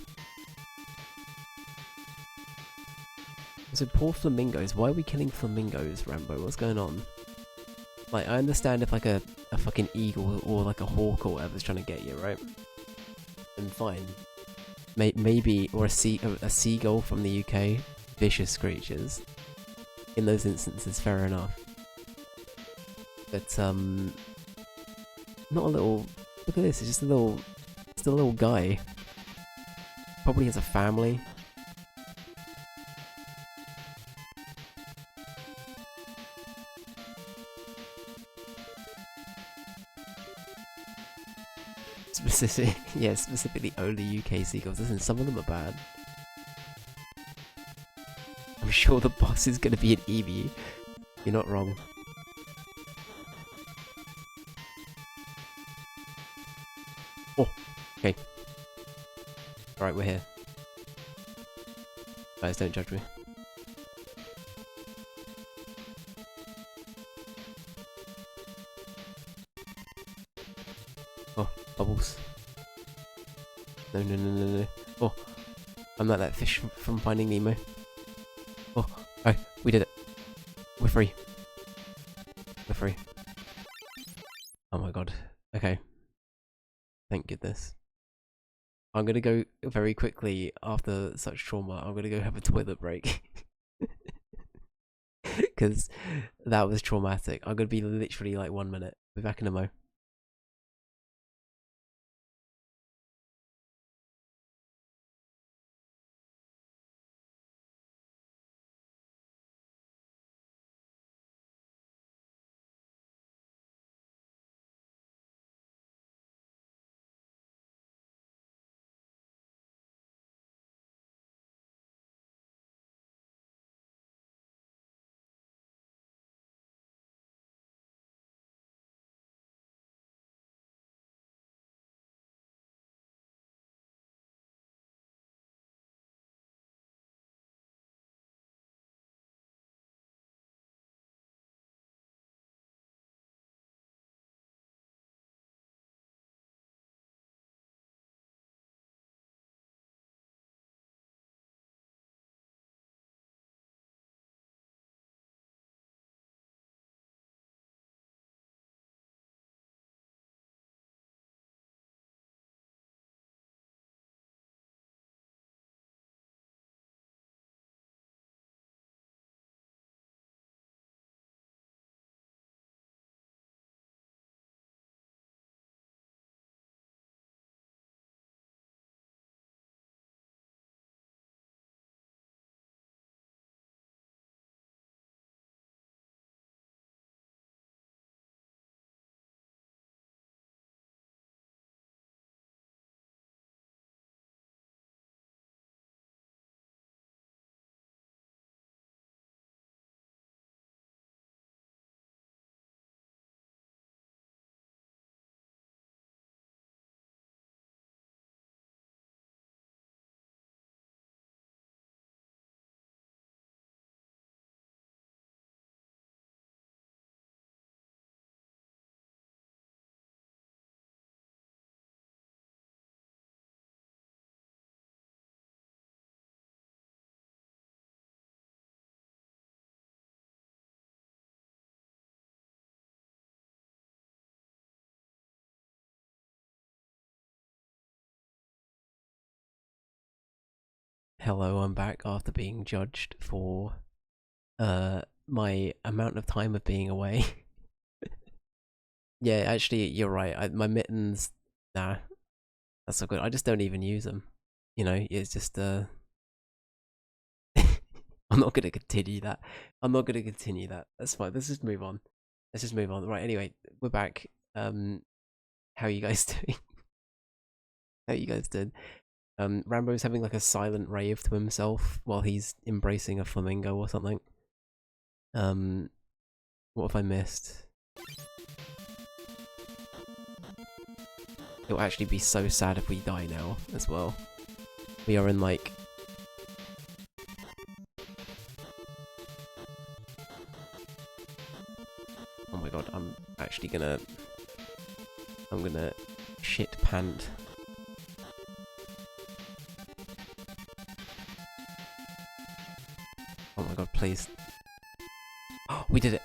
So poor flamingos. Why are we killing flamingos, Rambo? What's going on? Like, I understand if like a fucking eagle or like a hawk or whatever's trying to get you, right? Then fine. Maybe, or a seagull from the UK. Vicious creatures. In those instances, fair enough. But, not a little... Look at this, it's just a little guy. Probably has a family. Specifically only UK seagulls. Listen, some of them are bad. I'm sure the boss is gonna be an emu. You're not wrong. Oh, okay. Alright, we're here. Guys, don't judge me. Oh, bubbles. No. Oh, I'm like that fish from Finding Nemo. Oh, alright, we did it. We're free. We're free. Oh my god. Okay. Thank goodness. I'm gonna go very quickly after such trauma. I'm gonna go have a toilet break. Because that was traumatic. I'm gonna be literally like 1 minute. Be back in a mo. Hello, I'm back after being judged for my amount of time of being away. Yeah, actually, you're right. My mittens, nah, that's so good. I just don't even use them. You know, it's just I'm not gonna continue that. I'm not gonna continue that. That's fine. Let's just move on. Let's just move on. Right. Anyway, we're back. How are you guys doing? How you guys doing? Rambo's having like a silent rave to himself while he's embracing a flamingo or something. What have I missed? It'll actually be so sad if we die now as well. We are in like... Oh my god, I'm actually gonna... I'm gonna shit pant. Oh my god, please. Oh, we did it!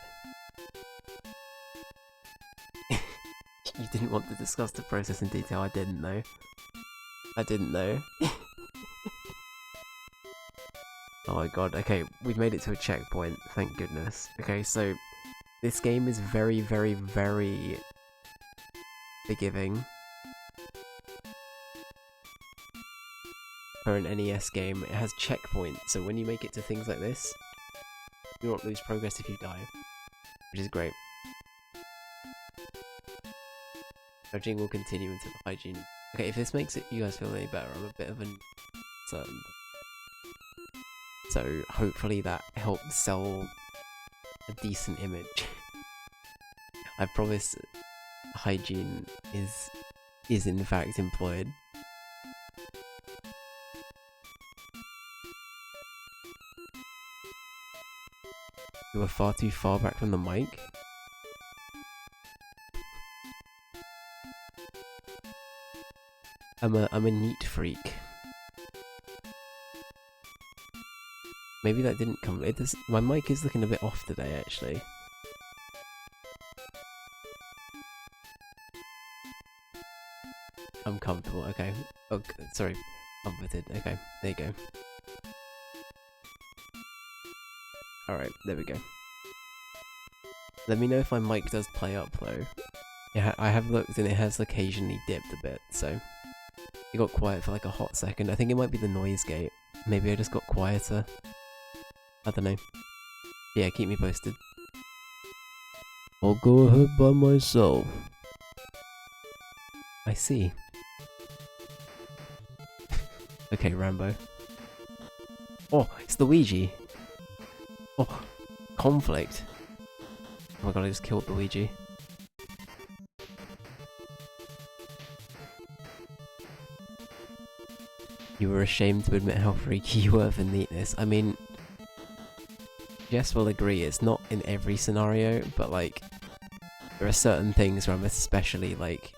You didn't want to discuss the process in detail, I didn't know. I didn't know. Oh my god, okay, we've made it to a checkpoint, thank goodness. Okay, so this game is very, very, very forgiving. For an NES game, it has checkpoints, so when you make it to things like this, you won't lose progress if you die, which is great. Judging will continue until the hygiene. Okay, if this makes it you guys feel any better, I'm a bit of an certain. So hopefully that helps sell a decent image. I promise hygiene is in fact employed. You are far too far back from the mic. I'm a neat freak. Maybe that didn't come. It does. My mic is looking a bit off today, actually. comfortable. Okay. Oh, sorry. Comforted. Okay. There you go. Alright, there we go. Let me know if my mic does play up though. Yeah, I have looked and it has occasionally dipped a bit, so... It got quiet for like a hot second. I think it might be the noise gate. Maybe I just got quieter. I don't know. Yeah, keep me posted. I'll go ahead by myself. I see. Okay, Rambo. Oh, it's Luigi! Oh, conflict. Oh my god, I just killed Luigi. You were ashamed to admit how freaky you were for neatness. I mean, Jess will agree, it's not in every scenario, but like, there are certain things where I'm especially like...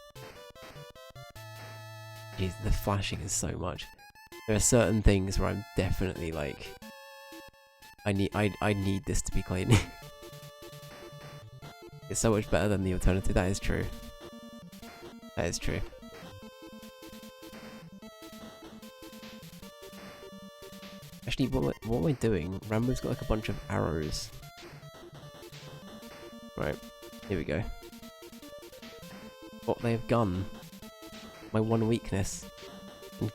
Jeez, the flashing is so much. There are certain things where I'm definitely like... I need this to be clean. It's so much better than the alternative, that is true. That is true. Actually, what am I doing? Rambo's got like a bunch of arrows. Right, here we go. What, they have gun? My one weakness. And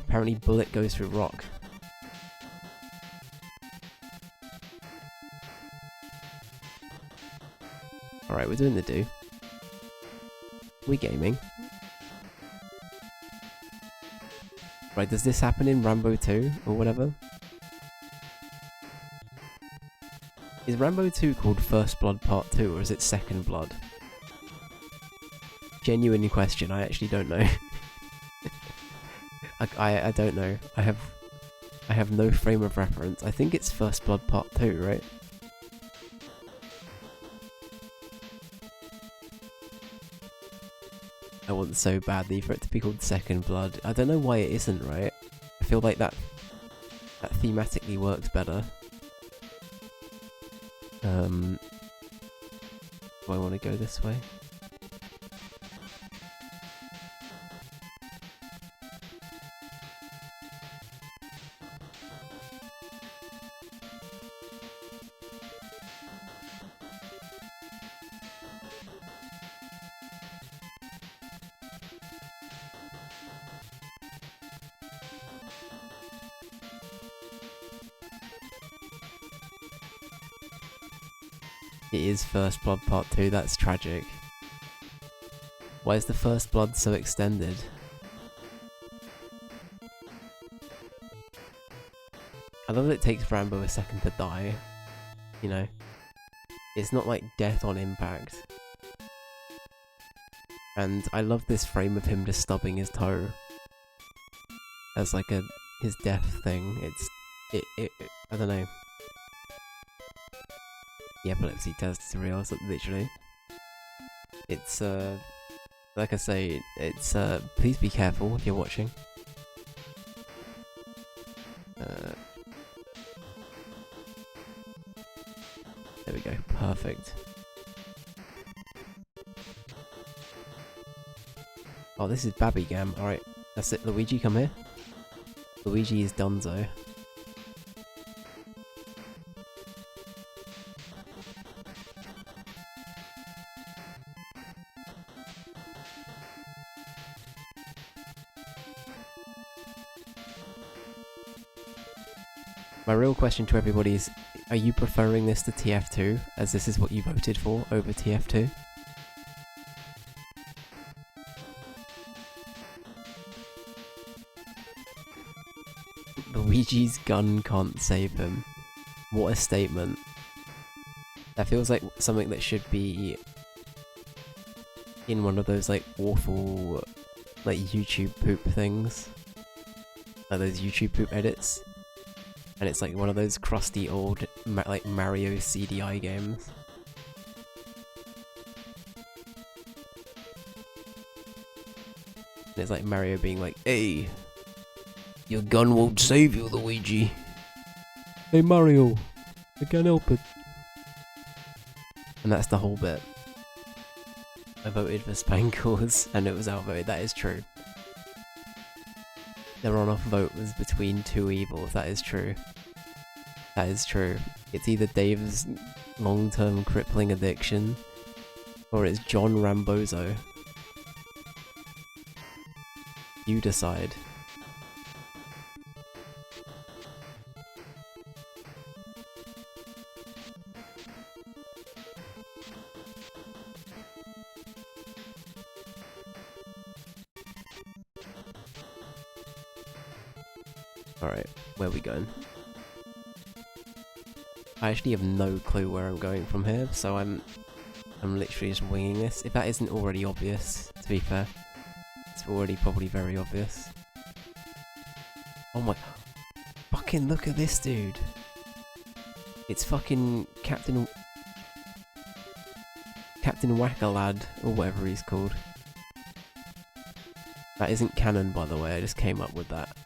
apparently bullet goes through rock. Alright, we're doing the do. We gaming. Right, does this happen in Rambo 2 or whatever? Is Rambo 2 called First Blood Part 2 or is it Second Blood? Genuine question, I actually don't know. I don't know. I have no frame of reference. I think it's First Blood Part 2, right? I want so badly for it to be called Second Blood. I don't know why it isn't, right? I feel like that thematically works better. Do I want to go this way? It is First Blood Part 2, that's tragic. Why is the First Blood so extended? I love that it takes Rambo a second to die, you know? It's not like death on impact. And I love this frame of him just stubbing his toe. As like his death thing, I don't know. The epilepsy test is real, so literally. It's, like I say, it's, please be careful if you're watching. There we go, perfect. Oh, this is Babygam, alright. That's it, Luigi, come here. Luigi is donezo. My real question to everybody is, are you preferring this to TF2, as this is what you voted for, over TF2? Luigi's gun can't save him. What a statement. That feels like something that should be in one of those like awful like YouTube poop things. Like those YouTube poop edits. And it's like one of those crusty old like Mario CDI games. And it's like Mario being like, "Hey, your gun won't save you, Luigi. Hey Mario, I can't help it." And that's the whole bit. I voted for Spankles and it was outvoted, that is true. the runoff vote was between two evils. That is true. That is true. It's either Dave's long-term crippling addiction, or it's John Rambozo. You decide. Alright, where are we going? I actually have no clue where I'm going from here, so I'm literally just winging this. If that isn't already obvious, to be fair. It's already probably very obvious. Oh my... Fucking look at this dude! It's fucking Captain Wackalad, or whatever he's called. That isn't canon, by the way, I just came up with that.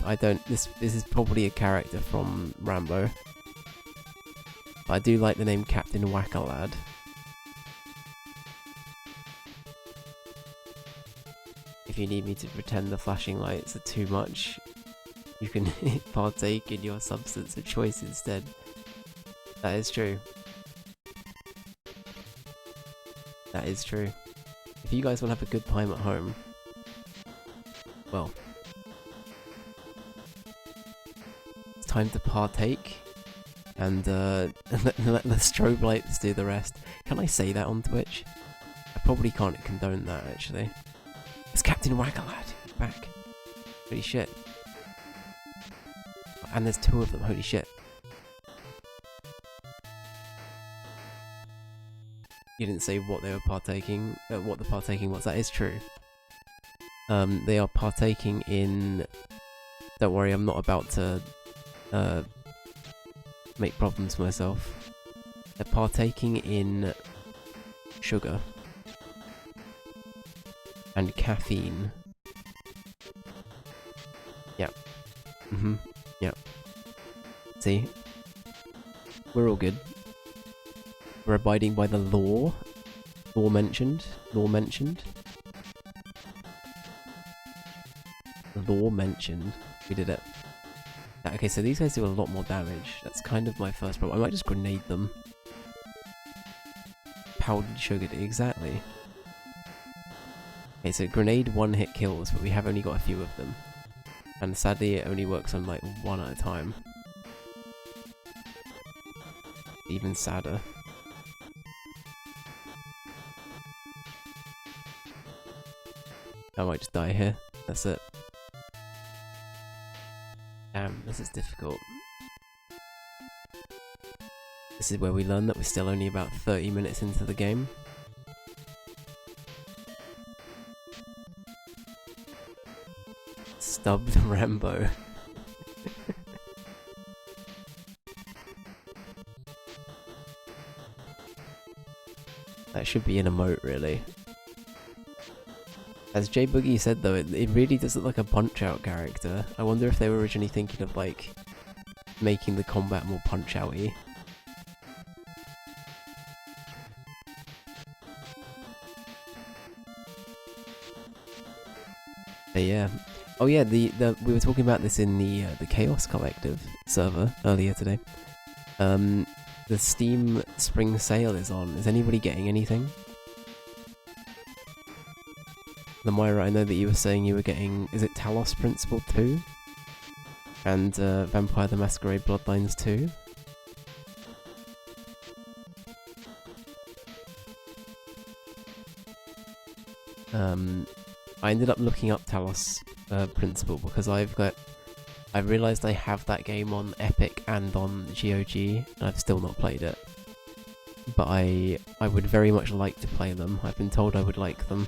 I don't... This is probably a character from Rambo. But I do like the name Captain Wackalad. If you need me to pretend the flashing lights are too much, you can partake in your substance of choice instead. That is true. That is true. If you guys want to have a good time at home, well, it's time to partake, and let the strobe lights do the rest. Can I say that on Twitch? I probably can't condone that, actually. It's Captain Wackalad, he's back. Holy shit. And there's two of them, holy shit. You didn't say what they were partaking, what the partaking was. That is true. They are partaking in... Don't worry, I'm not about to make problems for myself. They're partaking in sugar and caffeine. Yep. Yep. See? We're all good. We're abiding by the law. Law mentioned. Law mentioned. Law mentioned. We did it. Okay, so these guys do a lot more damage. That's kind of my first problem. I might just grenade them. Powdered sugar, exactly. Okay, so grenade one-hit kills, but we have only got a few of them. And sadly, it only works on like one at a time. Even sadder. I might just die here. That's it. Damn, this is difficult. This is where we learn that we're still only about 30 minutes into the game. Stubbed Rambo. That should be an emote, really. As J Boogie said though, it really does look like a Punch-Out character. I wonder if they were originally thinking of like making the combat more Punch-Out-y. But yeah. Oh yeah, we were talking about this in the Chaos Collective server earlier today. The Steam Spring Sale is on. Is anybody getting anything? Myra, I know that you were saying you were getting, is it Talos Principle 2? And Vampire the Masquerade Bloodlines 2? I ended up looking up Talos Principle because I realised I have that game on Epic and on GOG, and I've still not played it. But I would very much like to play them. I've been told I would like them.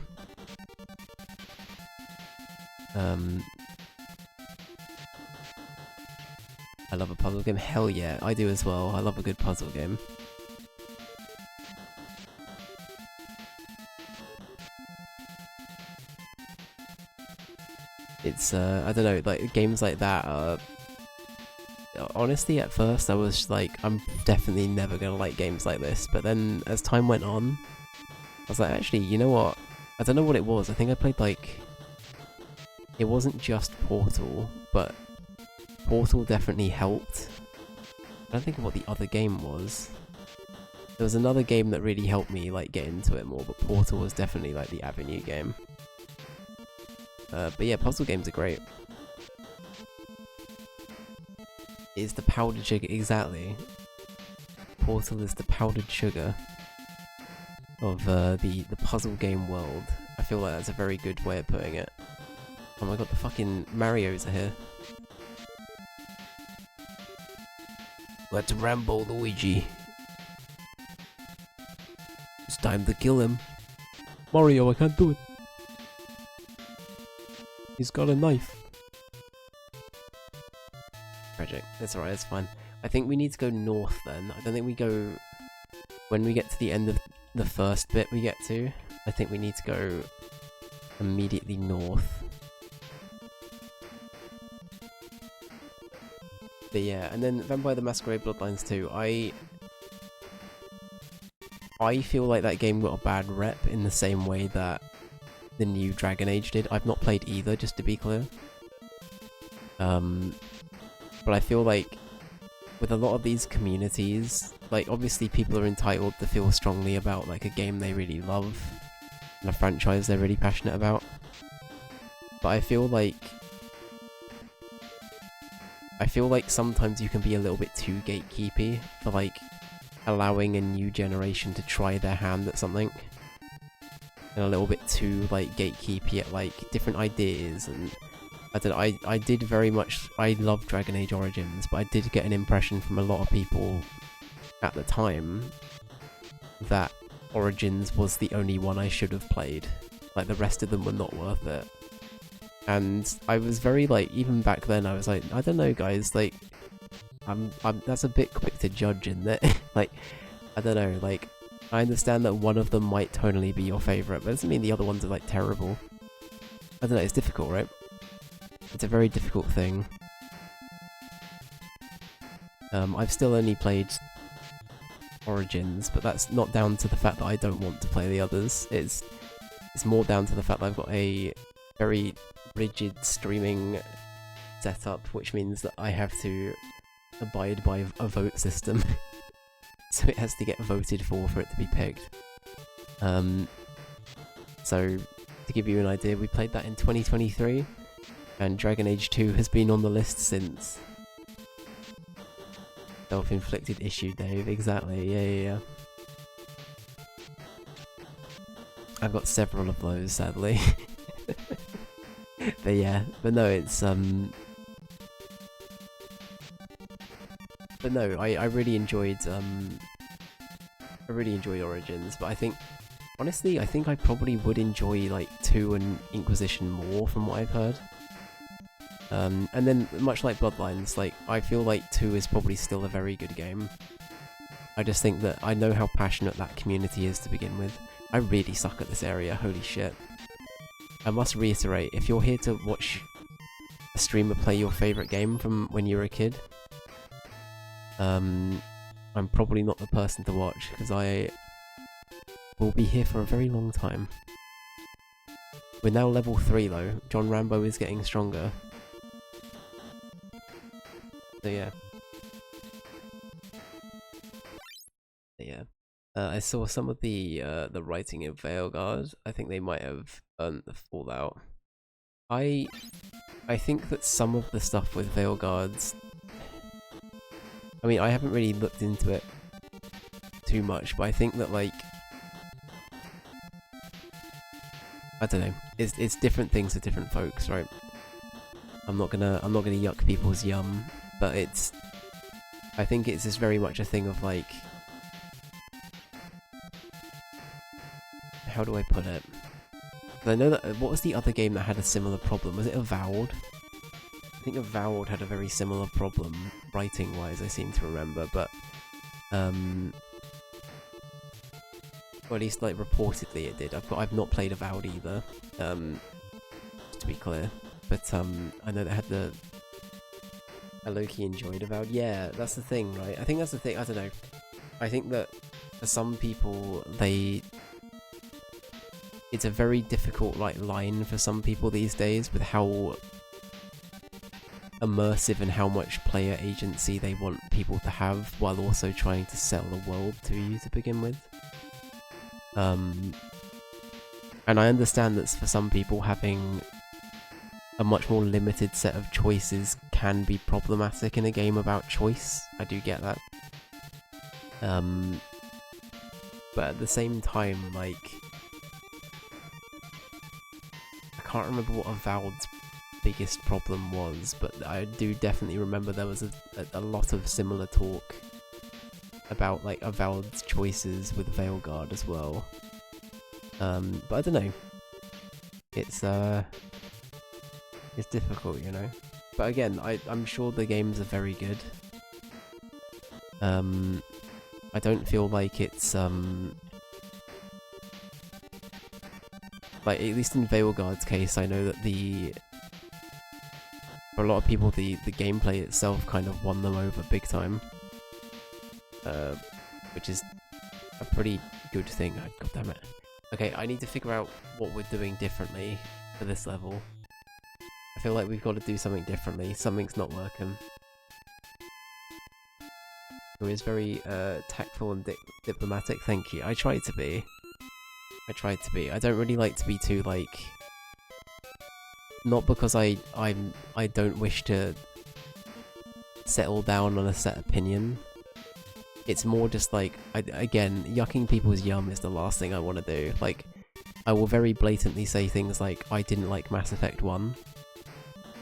I love a puzzle game. Hell yeah, I do as well. I love a good puzzle game. It's, I don't know, like, games like that are... Honestly, at first I was like, I'm definitely never gonna like games like this, but then as time went on, I was like, actually, you know what? I don't know what it was. I think I played like it wasn't just Portal, but Portal definitely helped. I don't think of what the other game was. There was another game that really helped me like get into it more, but Portal was definitely like the avenue game. But yeah, puzzle games are great. It's the powdered sugar, exactly. Portal is the powdered sugar of the puzzle game world. I feel like that's a very good way of putting it. Oh my god, the fucking Marios are here. Let's Rambo Luigi. It's time to kill him. Mario, I can't do it. He's got a knife. Tragic. That's alright, that's fine. I think we need to go north then. I don't think we go... When we get to the end of the first bit we get to, I think we need to go immediately north. But yeah, and then Vampire the Masquerade Bloodlines 2, I feel like that game got a bad rep in the same way that the new Dragon Age did. I've not played either, just to be clear. But I feel like with a lot of these communities, like obviously people are entitled to feel strongly about like a game they really love and a franchise they're really passionate about. But I feel like sometimes you can be a little bit too gatekeepy for like allowing a new generation to try their hand at something. And a little bit too like gatekeepy at like different ideas, and I don't know, I did very much, I love Dragon Age Origins, but I did get an impression from a lot of people at the time that Origins was the only one I should have played. Like the rest of them were not worth it. And I was very like, even back then I was like, I don't know guys, like I'm that's a bit quick to judge, isn't it? Like, I don't know, like I understand that one of them might tonally be your favourite, but it doesn't mean the other ones are like terrible. I don't know, it's difficult, right? It's a very difficult thing. I've still only played Origins, but that's not down to the fact that I don't want to play the others. It's more down to the fact that I've got a very rigid streaming setup, which means that I have to abide by a vote system. So it has to get voted for it to be picked. So, to give you an idea, we played that in 2023, and Dragon Age 2 has been on the list since. Self-inflicted issue, Dave, exactly, yeah. I've got several of those, sadly. But yeah, but no, it's, But no, I really enjoyed Origins, but I think, honestly, I think I probably would enjoy, like, 2 and Inquisition more from what I've heard. And then, much like Bloodlines, like, I feel like 2 is probably still a very good game. I just think that I know how passionate that community is to begin with. I really suck at this area, holy shit. I must reiterate, if you're here to watch a streamer play your favourite game from when you were a kid, I'm probably not the person to watch, because I will be here for a very long time. We're now level 3 though. John Rambo is getting stronger. So yeah. I saw some of the writing in Veilguard. I think they might have earned the Fallout. I think that some of the stuff with Veilguard's... I mean, I haven't really looked into it too much, but I think that, like... I don't know. It's different things for different folks, right? I'm not gonna yuck people's yum, but it's... I think it's just very much a thing of, like... How do I put it? I know that... What was the other game that had a similar problem? Was it Avowed? I think Avowed had a very similar problem, writing-wise, I seem to remember, but... Or at least, like, reportedly it did. I've not played Avowed either, just to be clear. But, I know that had the... I low-key enjoyed Avowed. Yeah, that's the thing, right? I think that's the thing, I don't know. I think that for some people, they it's a very difficult like line for some people these days with how immersive and how much player agency they want people to have while also trying to sell the world to you to begin with. And I understand that for some people having a much more limited set of choices can be problematic in a game about choice. I do get that. But at the same time, like, I can't remember what Avowed's biggest problem was, but I do definitely remember there was a lot of similar talk about like Avowed's choices with Veilguard as well. But I don't know. It's difficult, you know. But again, I'm sure the games are very good. I don't feel like it's like, at least in Veilguard's case, I know that for a lot of people the gameplay itself kind of won them over big time. Which is a pretty good thing. Oh, God damn it. Okay, I need to figure out what we're doing differently for this level. I feel like we've got to do something differently. Something's not working. It is very tactful and diplomatic. Thank you. I tried to be. I don't really like to be too like. Not because I don't wish to settle down on a set opinion. It's more just like, again, yucking people's yum is the last thing I want to do. Like, I will very blatantly say things like, I didn't like Mass Effect 1,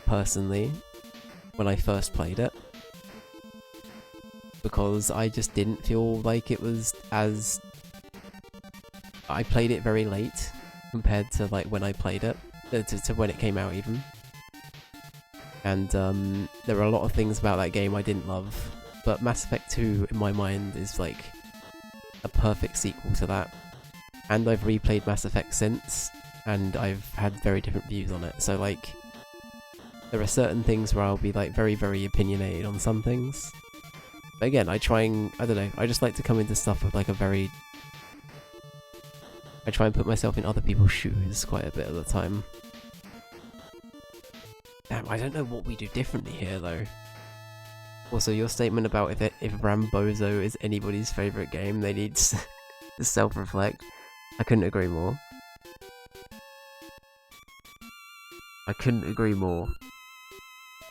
personally, when I first played it. Because I just didn't feel like it was as... I played it very late, compared to like when I played it, to when it came out even. And there are a lot of things about that game I didn't love. But Mass Effect 2, in my mind, is like a perfect sequel to that. And I've replayed Mass Effect since, and I've had very different views on it. So like, there are certain things where I'll be like very, very opinionated on some things. But again, I don't know, I just like to come into stuff with like a very... I try and put myself in other people's shoes quite a bit of the time. Damn, I don't know what we do differently here though. Also, your statement about if Rambozo is anybody's favourite game, they need to self-reflect. I couldn't agree more.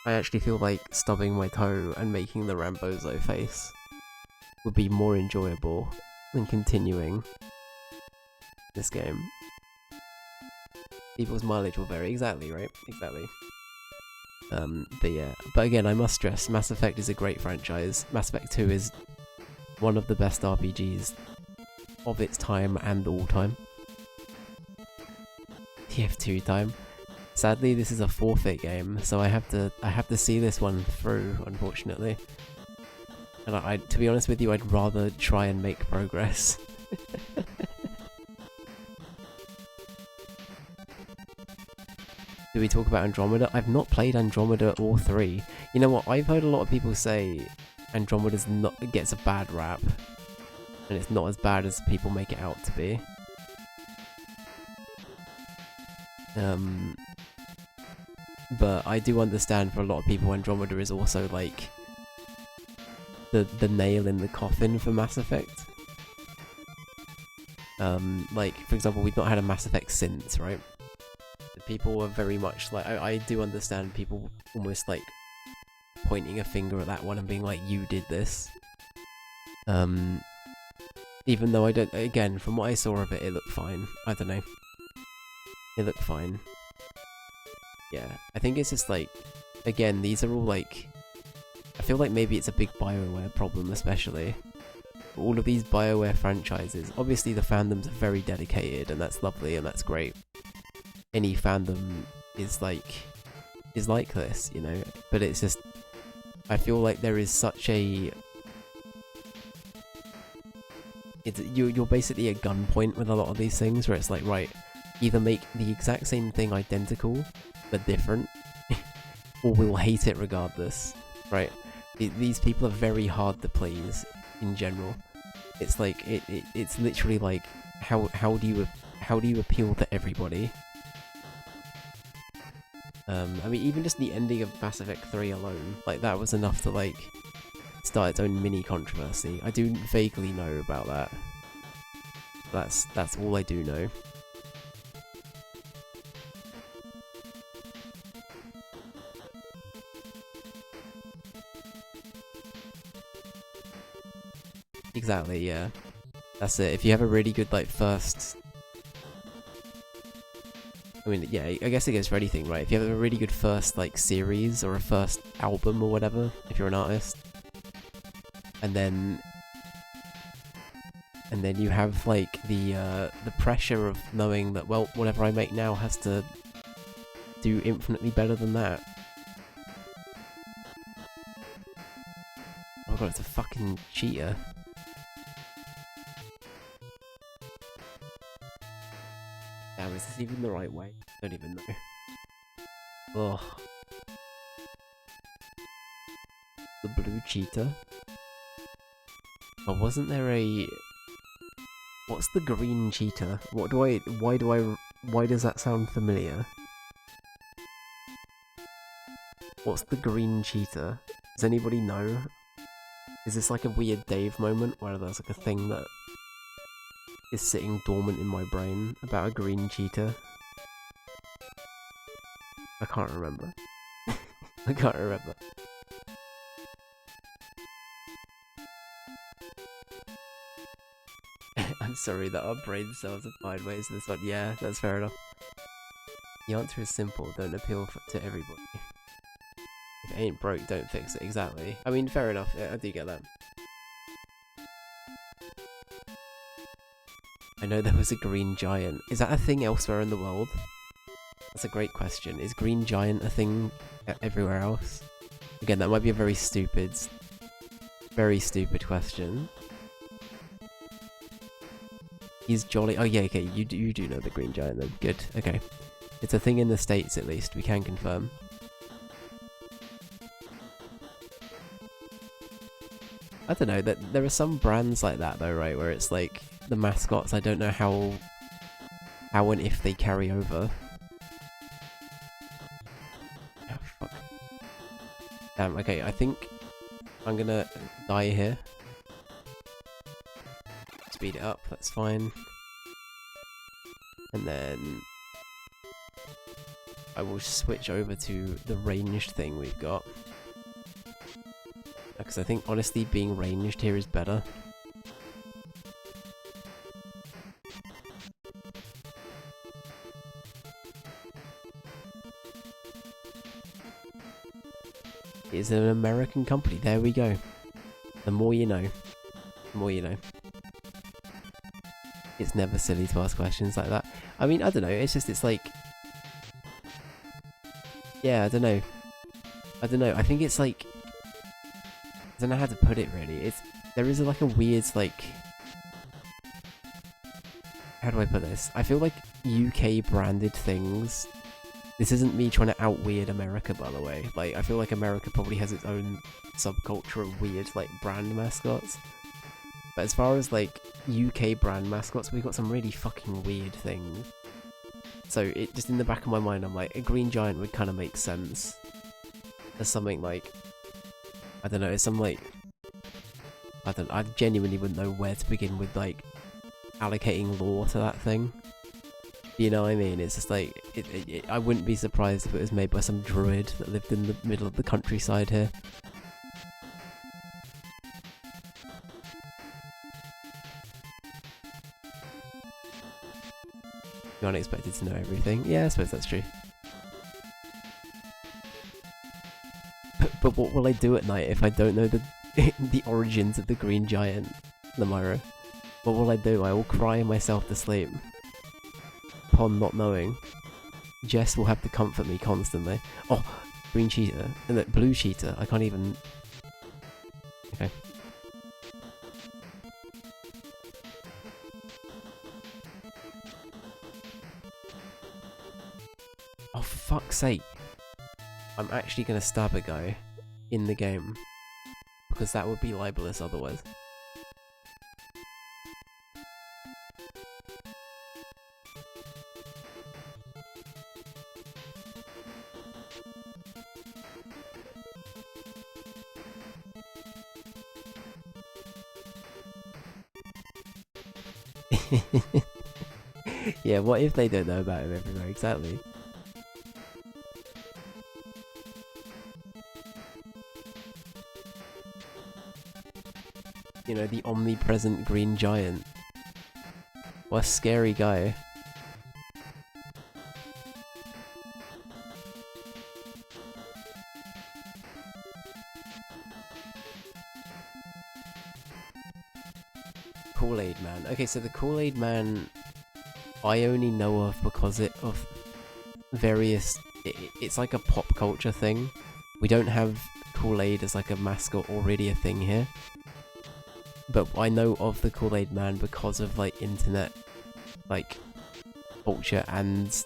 I actually feel like stubbing my toe and making the Rambozo face would be more enjoyable than continuing this game. People's mileage will vary. Exactly, right? Exactly. But yeah, but again, I must stress, Mass Effect is a great franchise. Mass Effect 2 is one of the best RPGs of its time and all time. TF2 time. Sadly, this is a forfeit game, so I have to see this one through, unfortunately. And to be honest with you, I'd rather try and make progress. Do we talk about Andromeda? I've not played Andromeda or 3. You know what, I've heard a lot of people say Andromeda gets a bad rap. And it's not as bad as people make it out to be. But I do understand for a lot of people Andromeda is also like the nail in the coffin for Mass Effect. Like, for example, we've not had a Mass Effect since, right? People are very much like, I do understand people almost like pointing a finger at that one and being like, you did this. Even though I don't, again, from what I saw of it, it looked fine. I don't know. It looked fine. Yeah, I think it's just like, again, these are all like, I feel like maybe it's a big BioWare problem especially. All of these BioWare franchises, obviously the fandoms are very dedicated and that's lovely and that's great. Any fandom is like this, you know, but it's just, I feel like there is such a, you're basically at gunpoint with a lot of these things where it's like, right, either make the exact same thing identical but different, or we'll hate it regardless, right? These people are very hard to please in general. It's like, it's literally like, how do you how do you appeal to everybody? I mean, even just the ending of Mass Effect 3 alone, like, that was enough to, like, start its own mini controversy. I do vaguely know about that. That's all I do know. Exactly, yeah. That's it. If you have a really good, like, first... I mean, yeah, I guess it goes for anything, right? If you have a really good first, like, series or a first album or whatever, if you're an artist, and then you have, like, the pressure of knowing that, well, whatever I make now has to do infinitely better than that. Oh god, it's a fucking cheater. Damn, is this even the right way? I don't even know. Ugh. The blue cheetah? Oh, wasn't there a... What's the green cheetah? Why does that sound familiar? What's the green cheetah? Does anybody know? Is this like a weird Dave moment where there's like a thing that is sitting dormant in my brain about a green cheetah? I can't remember. I can't remember. I'm sorry that our brain cells have find ways to this one. Yeah, that's fair enough. The answer is simple, don't appeal to everybody. If it ain't broke, don't fix it. Exactly. I mean, fair enough, yeah, I do get that. I know there was a green giant. Is that a thing elsewhere in the world? That's a great question. Is green giant a thing everywhere else? Again, that might be a very stupid question. He's jolly. Oh yeah, okay, you do know the green giant then. Good, okay. It's a thing in the States at least, we can confirm. I don't know, there are some brands like that though, right, where it's like, the mascots, I don't know how and if they carry over. Oh, fuck. Damn, okay, I think I'm gonna die here. Speed it up, that's fine. And then I will switch over to the ranged thing we've got. Because I think honestly being ranged here is better. It's an American company, there we go. The more you know. The more you know. It's never silly to ask questions like that. I mean, I don't know, it's like... Yeah, I don't know. I think it's like... I don't know how to put it really. There is like a weird like... How do I put this? I feel like UK branded things... This isn't me trying to out-weird America, by the way. Like, I feel like America probably has its own subculture of weird, like, brand mascots. But as far as, like, UK brand mascots, we've got some really fucking weird things. So, it just in the back of my mind, I'm like, a green giant would kind of make sense. As something like... I don't know, it's some, like... I genuinely wouldn't know where to begin with, like, allocating lore to that thing. You know what I mean? It's just like, I wouldn't be surprised if it was made by some druid that lived in the middle of the countryside here. You aren't expected to know everything. Yeah, I suppose that's true. But what will I do at night if I don't know the the origins of the green giant, Lamira? What will I do? I will cry myself to sleep. Upon not knowing. Jess will have to comfort me constantly. Oh, green cheetah. And that blue cheetah. I can't even... Okay. Oh, fuck's sake. I'm actually gonna stab a guy in the game. Because that would be libelous otherwise. Yeah, what if they don't know about him everywhere? Exactly. You know, the omnipresent green giant. What a scary guy. Kool-Aid Man. Okay, so the Kool-Aid Man I only know of because of various... It's like a pop culture thing. We don't have Kool-Aid as like a mascot already a thing here. But I know of the Kool-Aid Man because of like internet like culture, and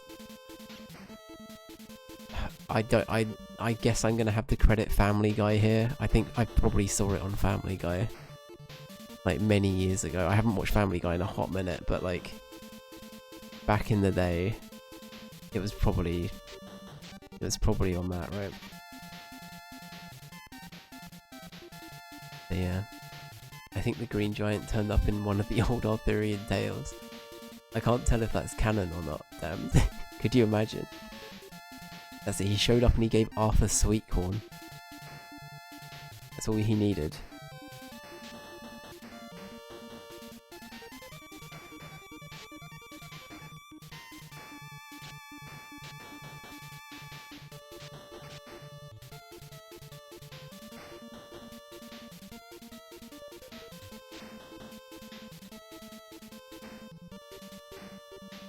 I guess I'm gonna have to credit Family Guy here. I think I probably saw it on Family Guy like many years ago. I haven't watched Family Guy in a hot minute, but like back in the day it was probably on that, right? But yeah, I think the Green Giant turned up in one of the old Arthurian tales. I can't tell if that's canon or not, damn. Could you imagine? That's it, he showed up and he gave Arthur sweet corn. That's all he needed.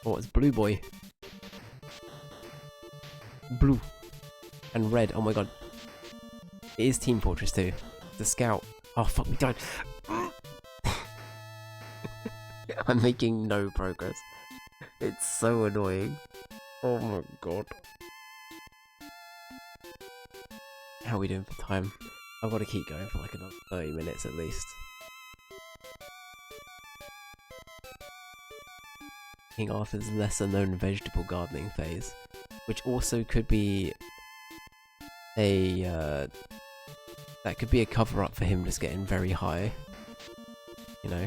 Oh, it's Blue Boy. Blue. And red, oh my god. It is Team Fortress 2. The scout. Oh fuck, we died. I'm making no progress. It's so annoying. Oh my god. How are we doing for time? I've got to keep going for like another 30 minutes at least. King Arthur's lesser known vegetable gardening phase, which also could be a that could be a cover up for him just getting very high, you know.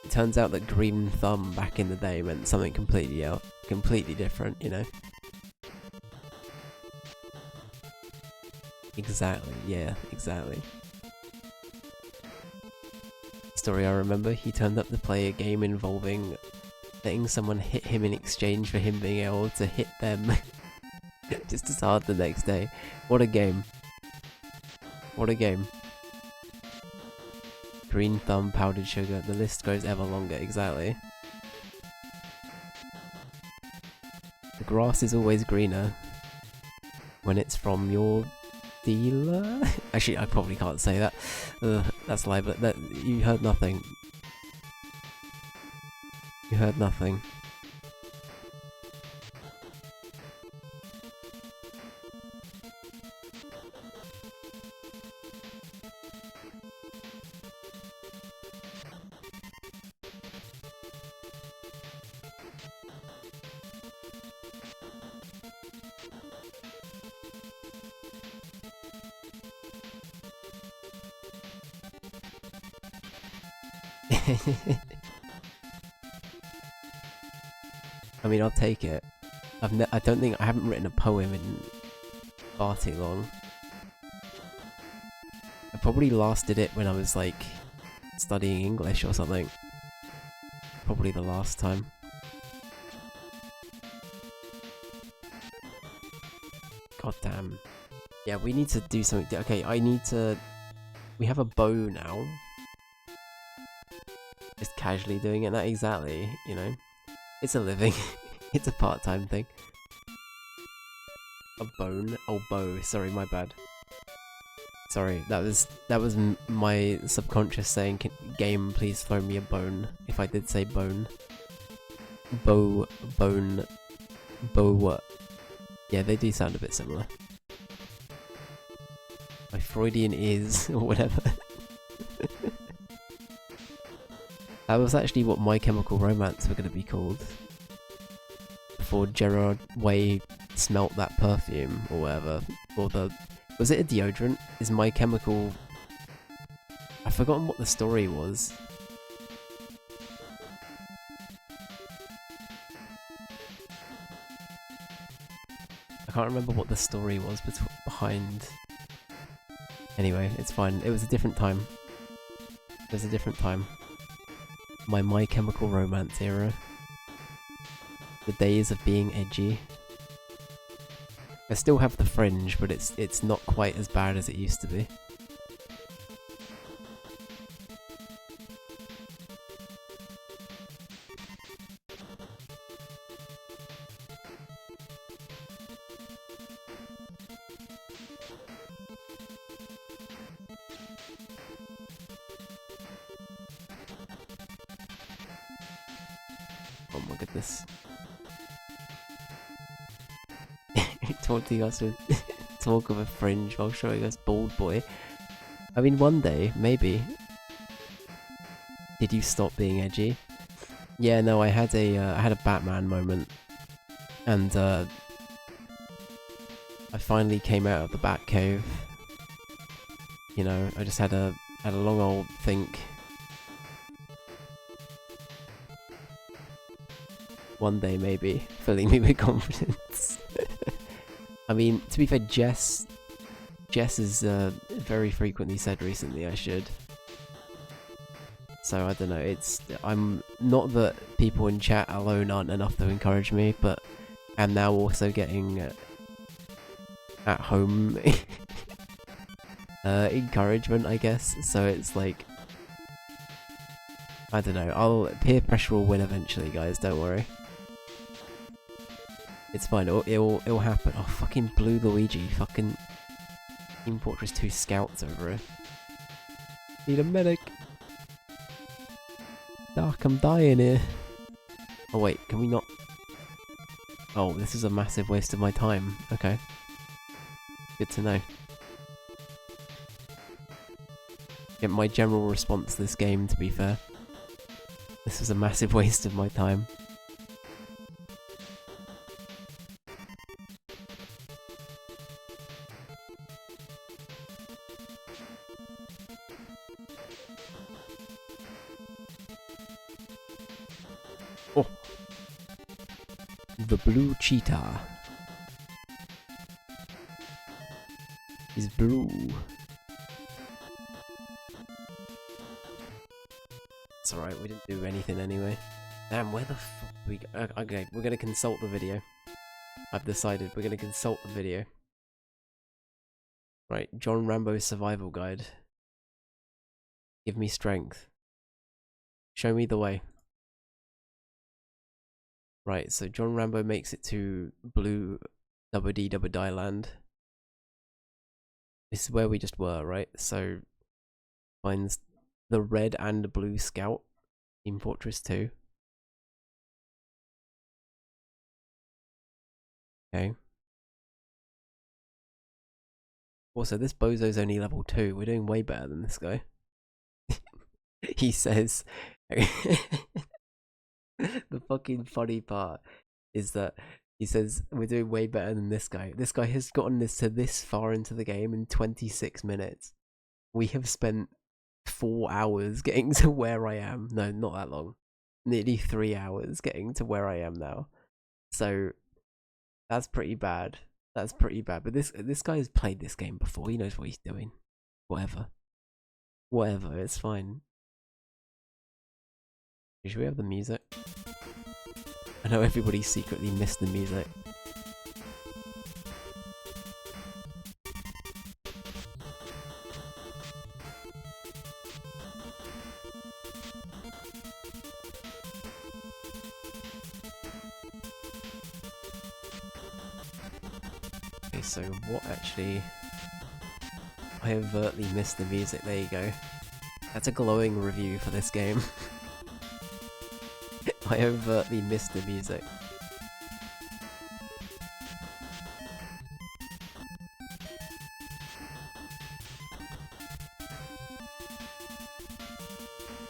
It turns out that green thumb back in the day meant something completely different, you know. Exactly, yeah, exactly. Story I remember, he turned up to play a game involving letting someone hit him in exchange for him being able to hit them just as hard the next day. What a game. What a game. Green thumb, powdered sugar, the list goes ever longer, exactly. The grass is always greener when it's from your dealer? Actually, I probably can't say that. That's libel. That you heard nothing. You heard nothing. I mean, I'll take it. I don't think I haven't written a poem in far too long. I probably last did it when I was like studying English or something. Probably the last time. God damn. Yeah, we need to do something. Okay, we have a bow now. Just casually doing it, not exactly, you know. It's a living. It's a part-time thing. A bone? Oh, bow. Sorry, my bad. Sorry, that was my subconscious saying, game, please throw me a bone. If I did say bone. Bow, bone, bow what? Yeah, they do sound a bit similar. My Freudian is, or whatever. That was actually what My Chemical Romance were going to be called. Before Gerard Way smelt that perfume, or whatever. Or was it a deodorant? Is My Chemical... I've forgotten what the story was. can't remember what the story was behind. Anyway, it's fine. It was a different time. It was a different time. My Chemical Romance era. The days of being edgy. I still have the fringe, but it's not quite as bad as it used to be. Oh my goodness. Taunting us with talk of a fringe while showing us Bald Boy. I mean, one day, maybe. Did you stop being edgy? Yeah, no, I had a Batman moment. And, I finally came out of the Batcave. You know, I just had a long old think. One day, maybe, filling me with confidence. I mean, to be fair, Jess has very frequently said recently I should. So I don't know. I'm not that people in chat alone aren't enough to encourage me, but I'm now also getting at home encouragement, I guess. So it's like, I don't know. Peer pressure will win eventually, guys. Don't worry. It's fine, it'll happen. Oh, fucking Blue Luigi, fucking Team Fortress 2 scouts over here. Need a medic. Dark, I'm dying here. Oh wait, can we not? Oh, this is a massive waste of my time. Okay. Good to know. Yeah, my general response to this game, to be fair. This is a massive waste of my time. Oh. The blue cheetah. Is blue. It's alright, we didn't do anything anyway. Damn, where the fuck do we go? Okay, we're gonna consult the video. I've decided we're gonna consult the video. Right, John Rambo's survival guide. Give me strength. Show me the way. Right, so John Rambo makes it to Blue Double-D land. This is where we just were, right? So finds the red and blue scout in Fortress 2. Okay. Also, this bozo's only level 2. We're doing way better than this guy. He says... The fucking funny part is that he says we're doing way better than this guy. This guy has gotten this far into the game in 26 minutes. We have spent 4 hours getting to where I am. No, not that long. Nearly 3 hours getting to where I am now. So that's pretty bad. That's pretty bad. But this guy has played this game before. He knows what he's doing. Whatever. Whatever. It's fine. Should we have the music? I know everybody secretly missed the music. Okay, so what actually... I overtly missed the music, there you go. That's a glowing review for this game. I overtly missed the music.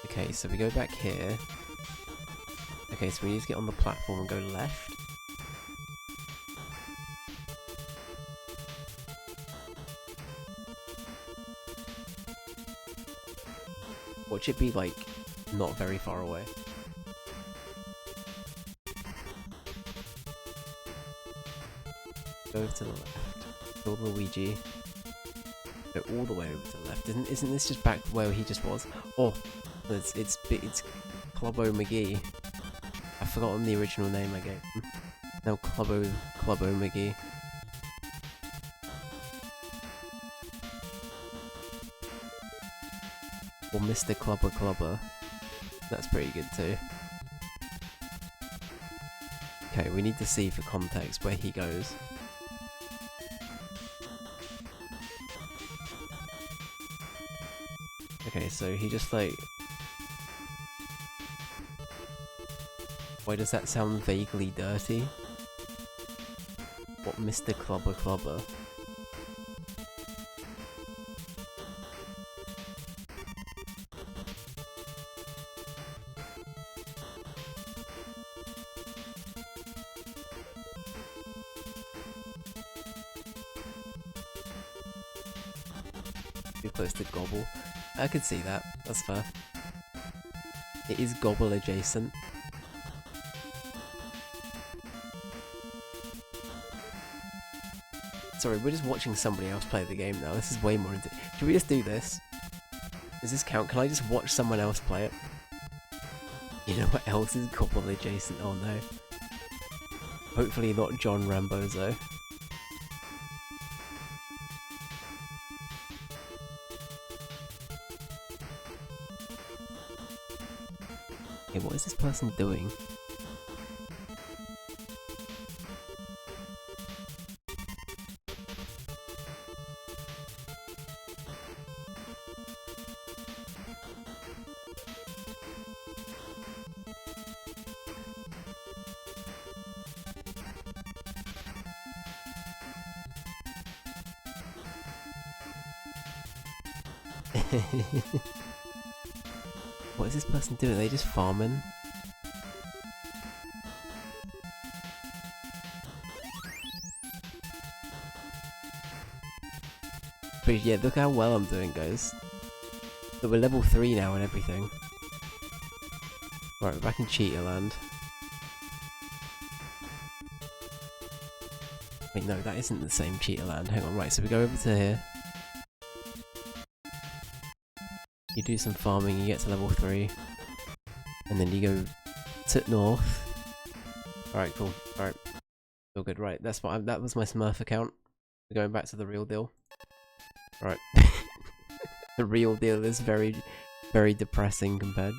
Okay, so we go back here. Okay, so we need to get on the platform and go left. Watch it be, like, not very far away. Go over to the left. Kill Luigi. Go all the way over to the left. Isn't this just back where he just was? Oh, it's Clubbo McGee. I've forgotten the original name I gave him. No, Clubbo McGee. Or Mr. Clubber. That's pretty good too. Okay, we need to see for context where he goes. Okay, so he just like... Why does that sound vaguely dirty? What, Mr. Clubber? Too close to Gobble. I could see that, that's fair. It is Gobble adjacent. Sorry, we're just watching somebody else play the game now. This is way more should we just do this? Does this count? Can I just watch someone else play it? You know what else is Gobble adjacent? Oh no. Hopefully not John Rambo though. Okay, what is this person doing? What is this person doing? Are they just farming? But yeah, look how well I'm doing, guys. But we're level 3 now and everything. Right, we're back in Cheetah Land. Wait, no, that isn't the same Cheetah Land. Hang on, right, so we go over to here. You do some farming, you get to level 3. And then you go to north. Alright, cool. Alright. All good, right. That's what that was my Smurf account. We're going back to the real deal. Right. The real deal is very, very depressing compared.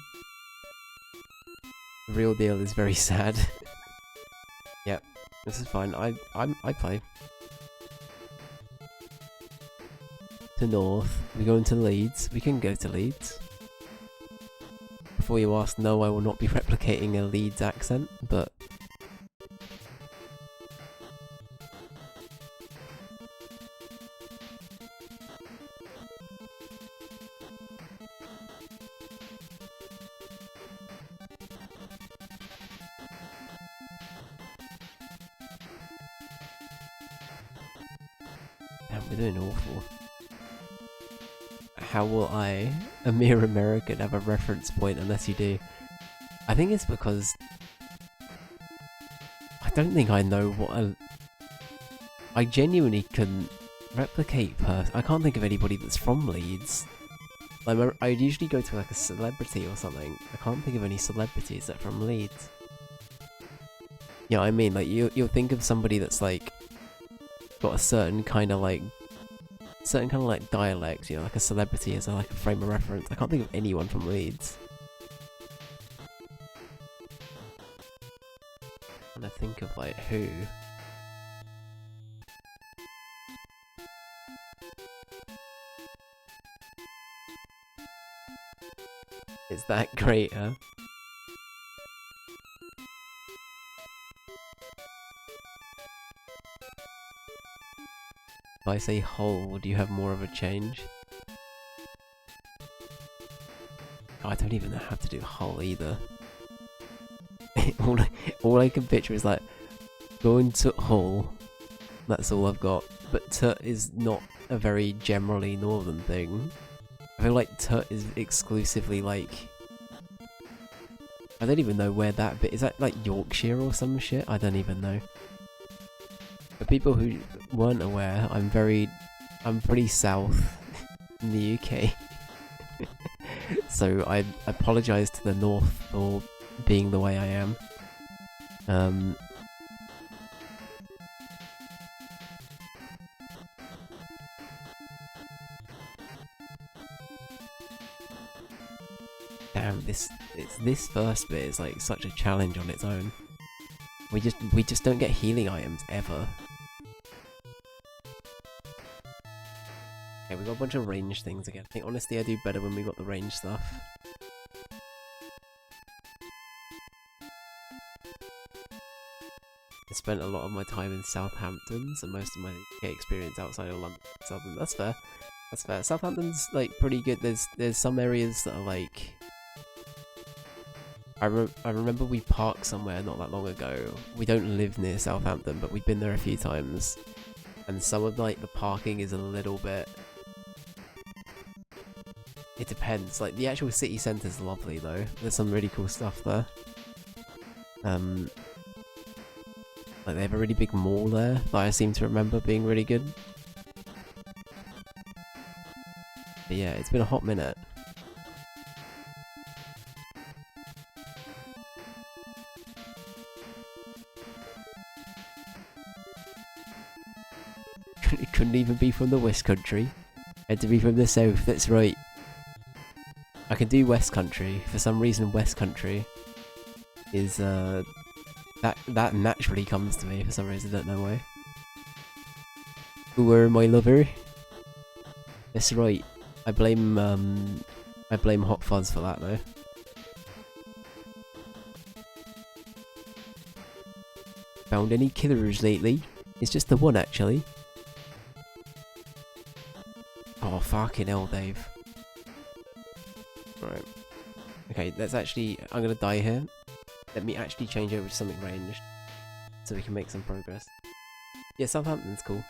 The real deal is very sad. Yep, this is fine. I play. To north. We go into Leeds. We can go to Leeds. Before you ask, no, I will not be replicating a Leeds accent, but... Damn, we're doing awful. How will I, a mere American, have a reference point unless you do? I think it's because... I don't think I know what a... I genuinely couldn't replicate I can't think of anybody that's from Leeds. Like, I'd usually go to like a celebrity or something. I can't think of any celebrities that are from Leeds. Yeah, I mean, like, you'll think of somebody that's like... got a certain kind of like dialect, you know, like a celebrity as like a frame of reference. I can't think of anyone from Leeds. I'm trying to think of like who. Is that great, huh? If I say Hull, do you have more of a change? Oh, I don't even know how to do Hull either. all I can picture is like going to Hull. That's all I've got. But Tut is not a very generally northern thing. I feel like Tut is exclusively like... I don't even know where that bit... Is that like Yorkshire or some shit? I don't even know. For people who weren't aware, I'm pretty south in the UK. So I apologise to the north for being the way I am. Damn, this first bit is like such a challenge on its own. We just don't get healing items ever. Okay, we got a bunch of range things again. I think honestly I do better when we got the range stuff. I spent a lot of my time in Southampton, so most of my UK experience outside of London. Southern. That's fair. That's fair. Southampton's like pretty good. There's some areas that are like. I remember we parked somewhere not that long ago. We don't live near Southampton, but we've been there a few times, and some of like the parking is a little bit. It depends. Like the actual city centre is lovely though. There's some really cool stuff there. Like they have a really big mall there that I seem to remember being really good. But yeah, it's been a hot minute. It couldn't even be from the West Country. Had to be from the South, that's right. I can do West Country. For some reason West Country is that naturally comes to me for some reason, I don't know why. Who are my lover? That's right. I blame Hot Fuzz for that though. Found any killers lately? It's just the one actually. Oh fucking hell, Dave. Right. Okay, let's actually. I'm gonna die here. Let me actually change over to something ranged, so we can make some progress. Yeah, Southampton's cool.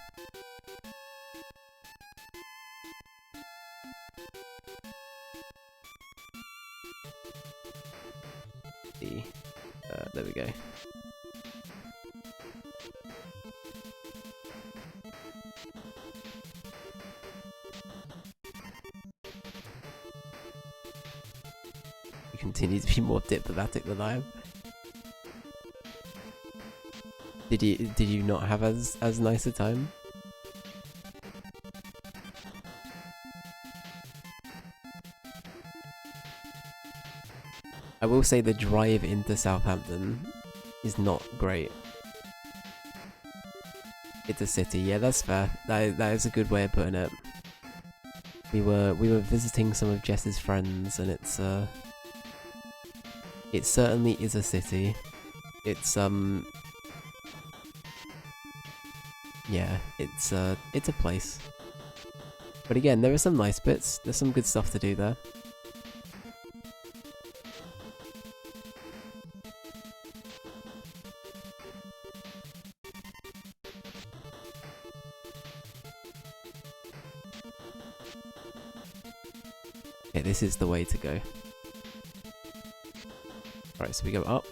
There we go. You continue to be more diplomatic than I am. Did you not have as nice a time? I will say the drive into Southampton is not great. It's a city, yeah, that's fair. That is a good way of putting it. We were visiting some of Jess's friends, and it certainly is a city. It's yeah, it's a place. But again, there are some nice bits. There's some good stuff to do there. Okay, this is the way to go. Right, so we go up.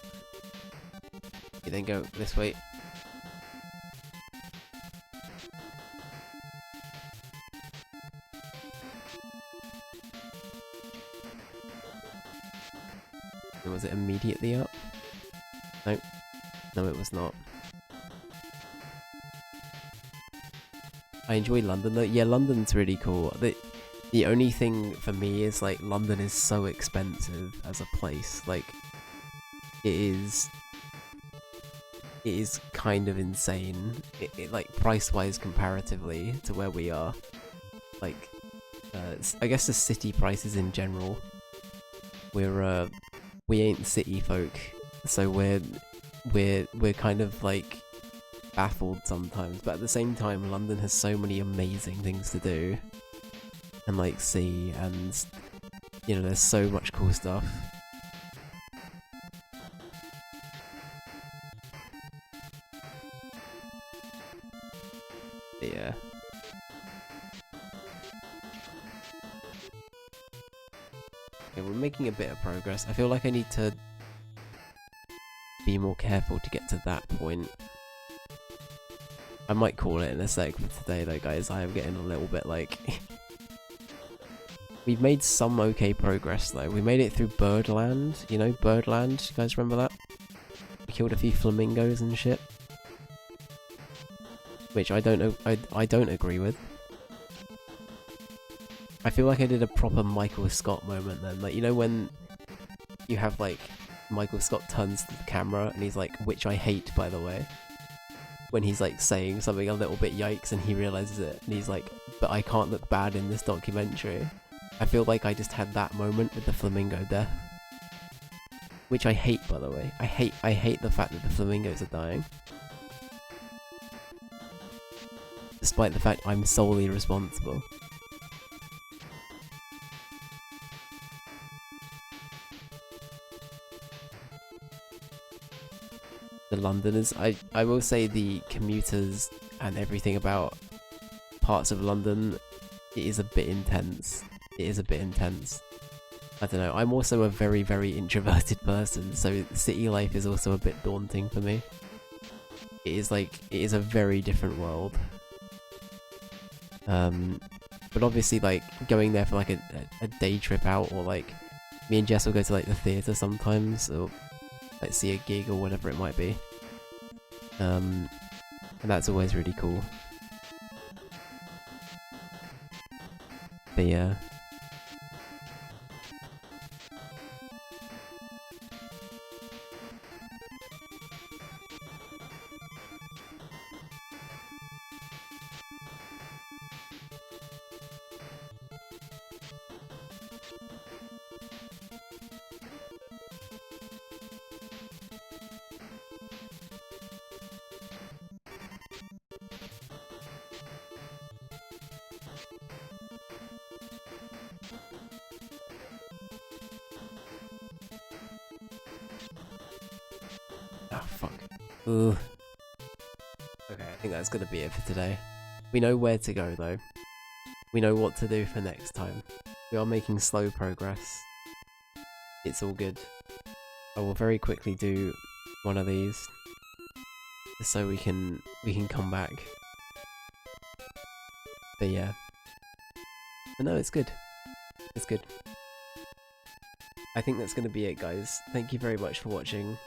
You then go this way. Was it immediately up? Nope. No, it was not. I enjoy London though. Yeah, London's really cool. The only thing for me is like London is so expensive as a place. Like it is kind of insane. It like price-wise comparatively to where we are. Like I guess the city prices in general. We ain't city folk, so we're kind of like baffled sometimes, but at the same time London has so many amazing things to do and like see, and you know, there's so much cool stuff. But yeah. Okay, we're making a bit of progress. I feel like I need to be more careful to get to that point. I might call it in a sec for today though, guys. I am getting a little bit like... We've made some okay progress though. We made it through Birdland, you know, Birdland, you guys remember that? We killed a few flamingos and shit. Which I don't know, I don't agree with. I feel like I did a proper Michael Scott moment then. Like, you know when you have like, Michael Scott turns to the camera and he's like, which I hate by the way. When he's like saying something a little bit yikes and he realizes it and he's like, but I can't look bad in this documentary. I feel like I just had that moment with the flamingo death. Which I hate by the way. I hate the fact that the flamingos are dying. Despite the fact I'm solely responsible. The Londoners, I will say the commuters and everything about parts of London, it is a bit intense. It is a bit intense. I don't know, I'm also a very, very introverted person, so city life is also a bit daunting for me. It is like, it is a very different world. But obviously like, going there for like a day trip out, or like, me and Jess will go to like the theatre sometimes, or like see a gig or whatever it might be. And that's always really cool. But yeah. Oh, fuck. Ugh. Okay, I think that's gonna be it for today. We know where to go, though. We know what to do for next time. We are making slow progress. It's all good. I will very quickly do one of these, just so we can come back. But yeah. But no, it's good. It's good. I think that's gonna be it, guys. Thank you very much for watching.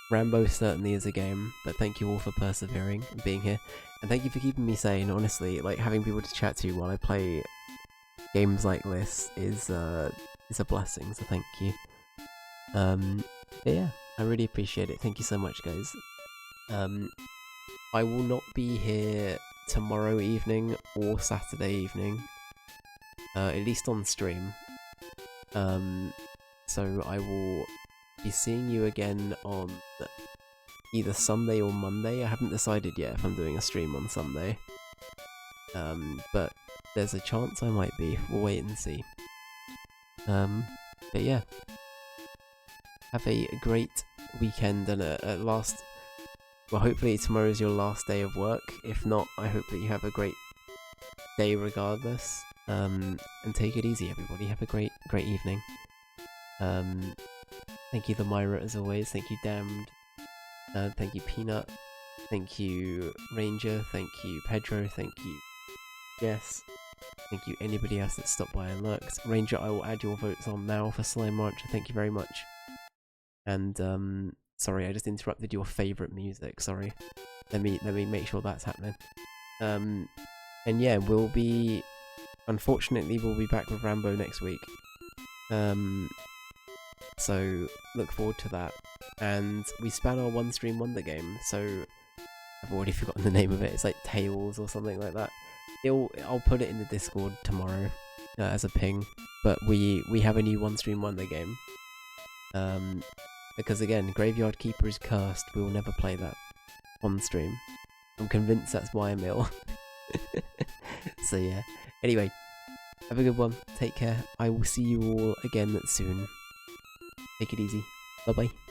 Rambo certainly is a game, but thank you all for persevering and being here. And thank you for keeping me sane, honestly. Like, having people to chat to while I play games like this is a blessing, so thank you. But yeah, I really appreciate it. Thank you so much, guys. I will not be here tomorrow evening or Saturday evening, at least on stream. So I will be seeing you again on either Sunday or Monday. I haven't decided yet if I'm doing a stream on Sunday. But there's a chance I might be. We'll wait and see. But yeah. Have a great weekend and a last... Well, hopefully tomorrow is your last day of work. If not, I hope that you have a great day regardless. And take it easy, everybody. Have a great evening. Thank you, the Myra, as always. Thank you, Damned. Thank you, Peanut. Thank you, Ranger. Thank you, Pedro. Thank you, Jess. Thank you, anybody else that stopped by and lurked. Ranger, I will add your votes on now for Slime Rancher. Thank you very much. And, sorry, I just interrupted your favourite music. Sorry. Let me make sure that's happening. And yeah, unfortunately, we'll be back with Rambo next week. So look forward to that. And we span our one stream wonder game, so I've already forgotten the name of it. It's like Tales or something like that. I'll put it in the Discord tomorrow as a ping. But we have a new one stream wonder game. Because again, Graveyard Keeper is cursed. We will never play that on stream. I'm convinced that's why I'm ill. So yeah. Anyway, have a good one. Take care. I will see you all again soon. Take it easy. Bye bye.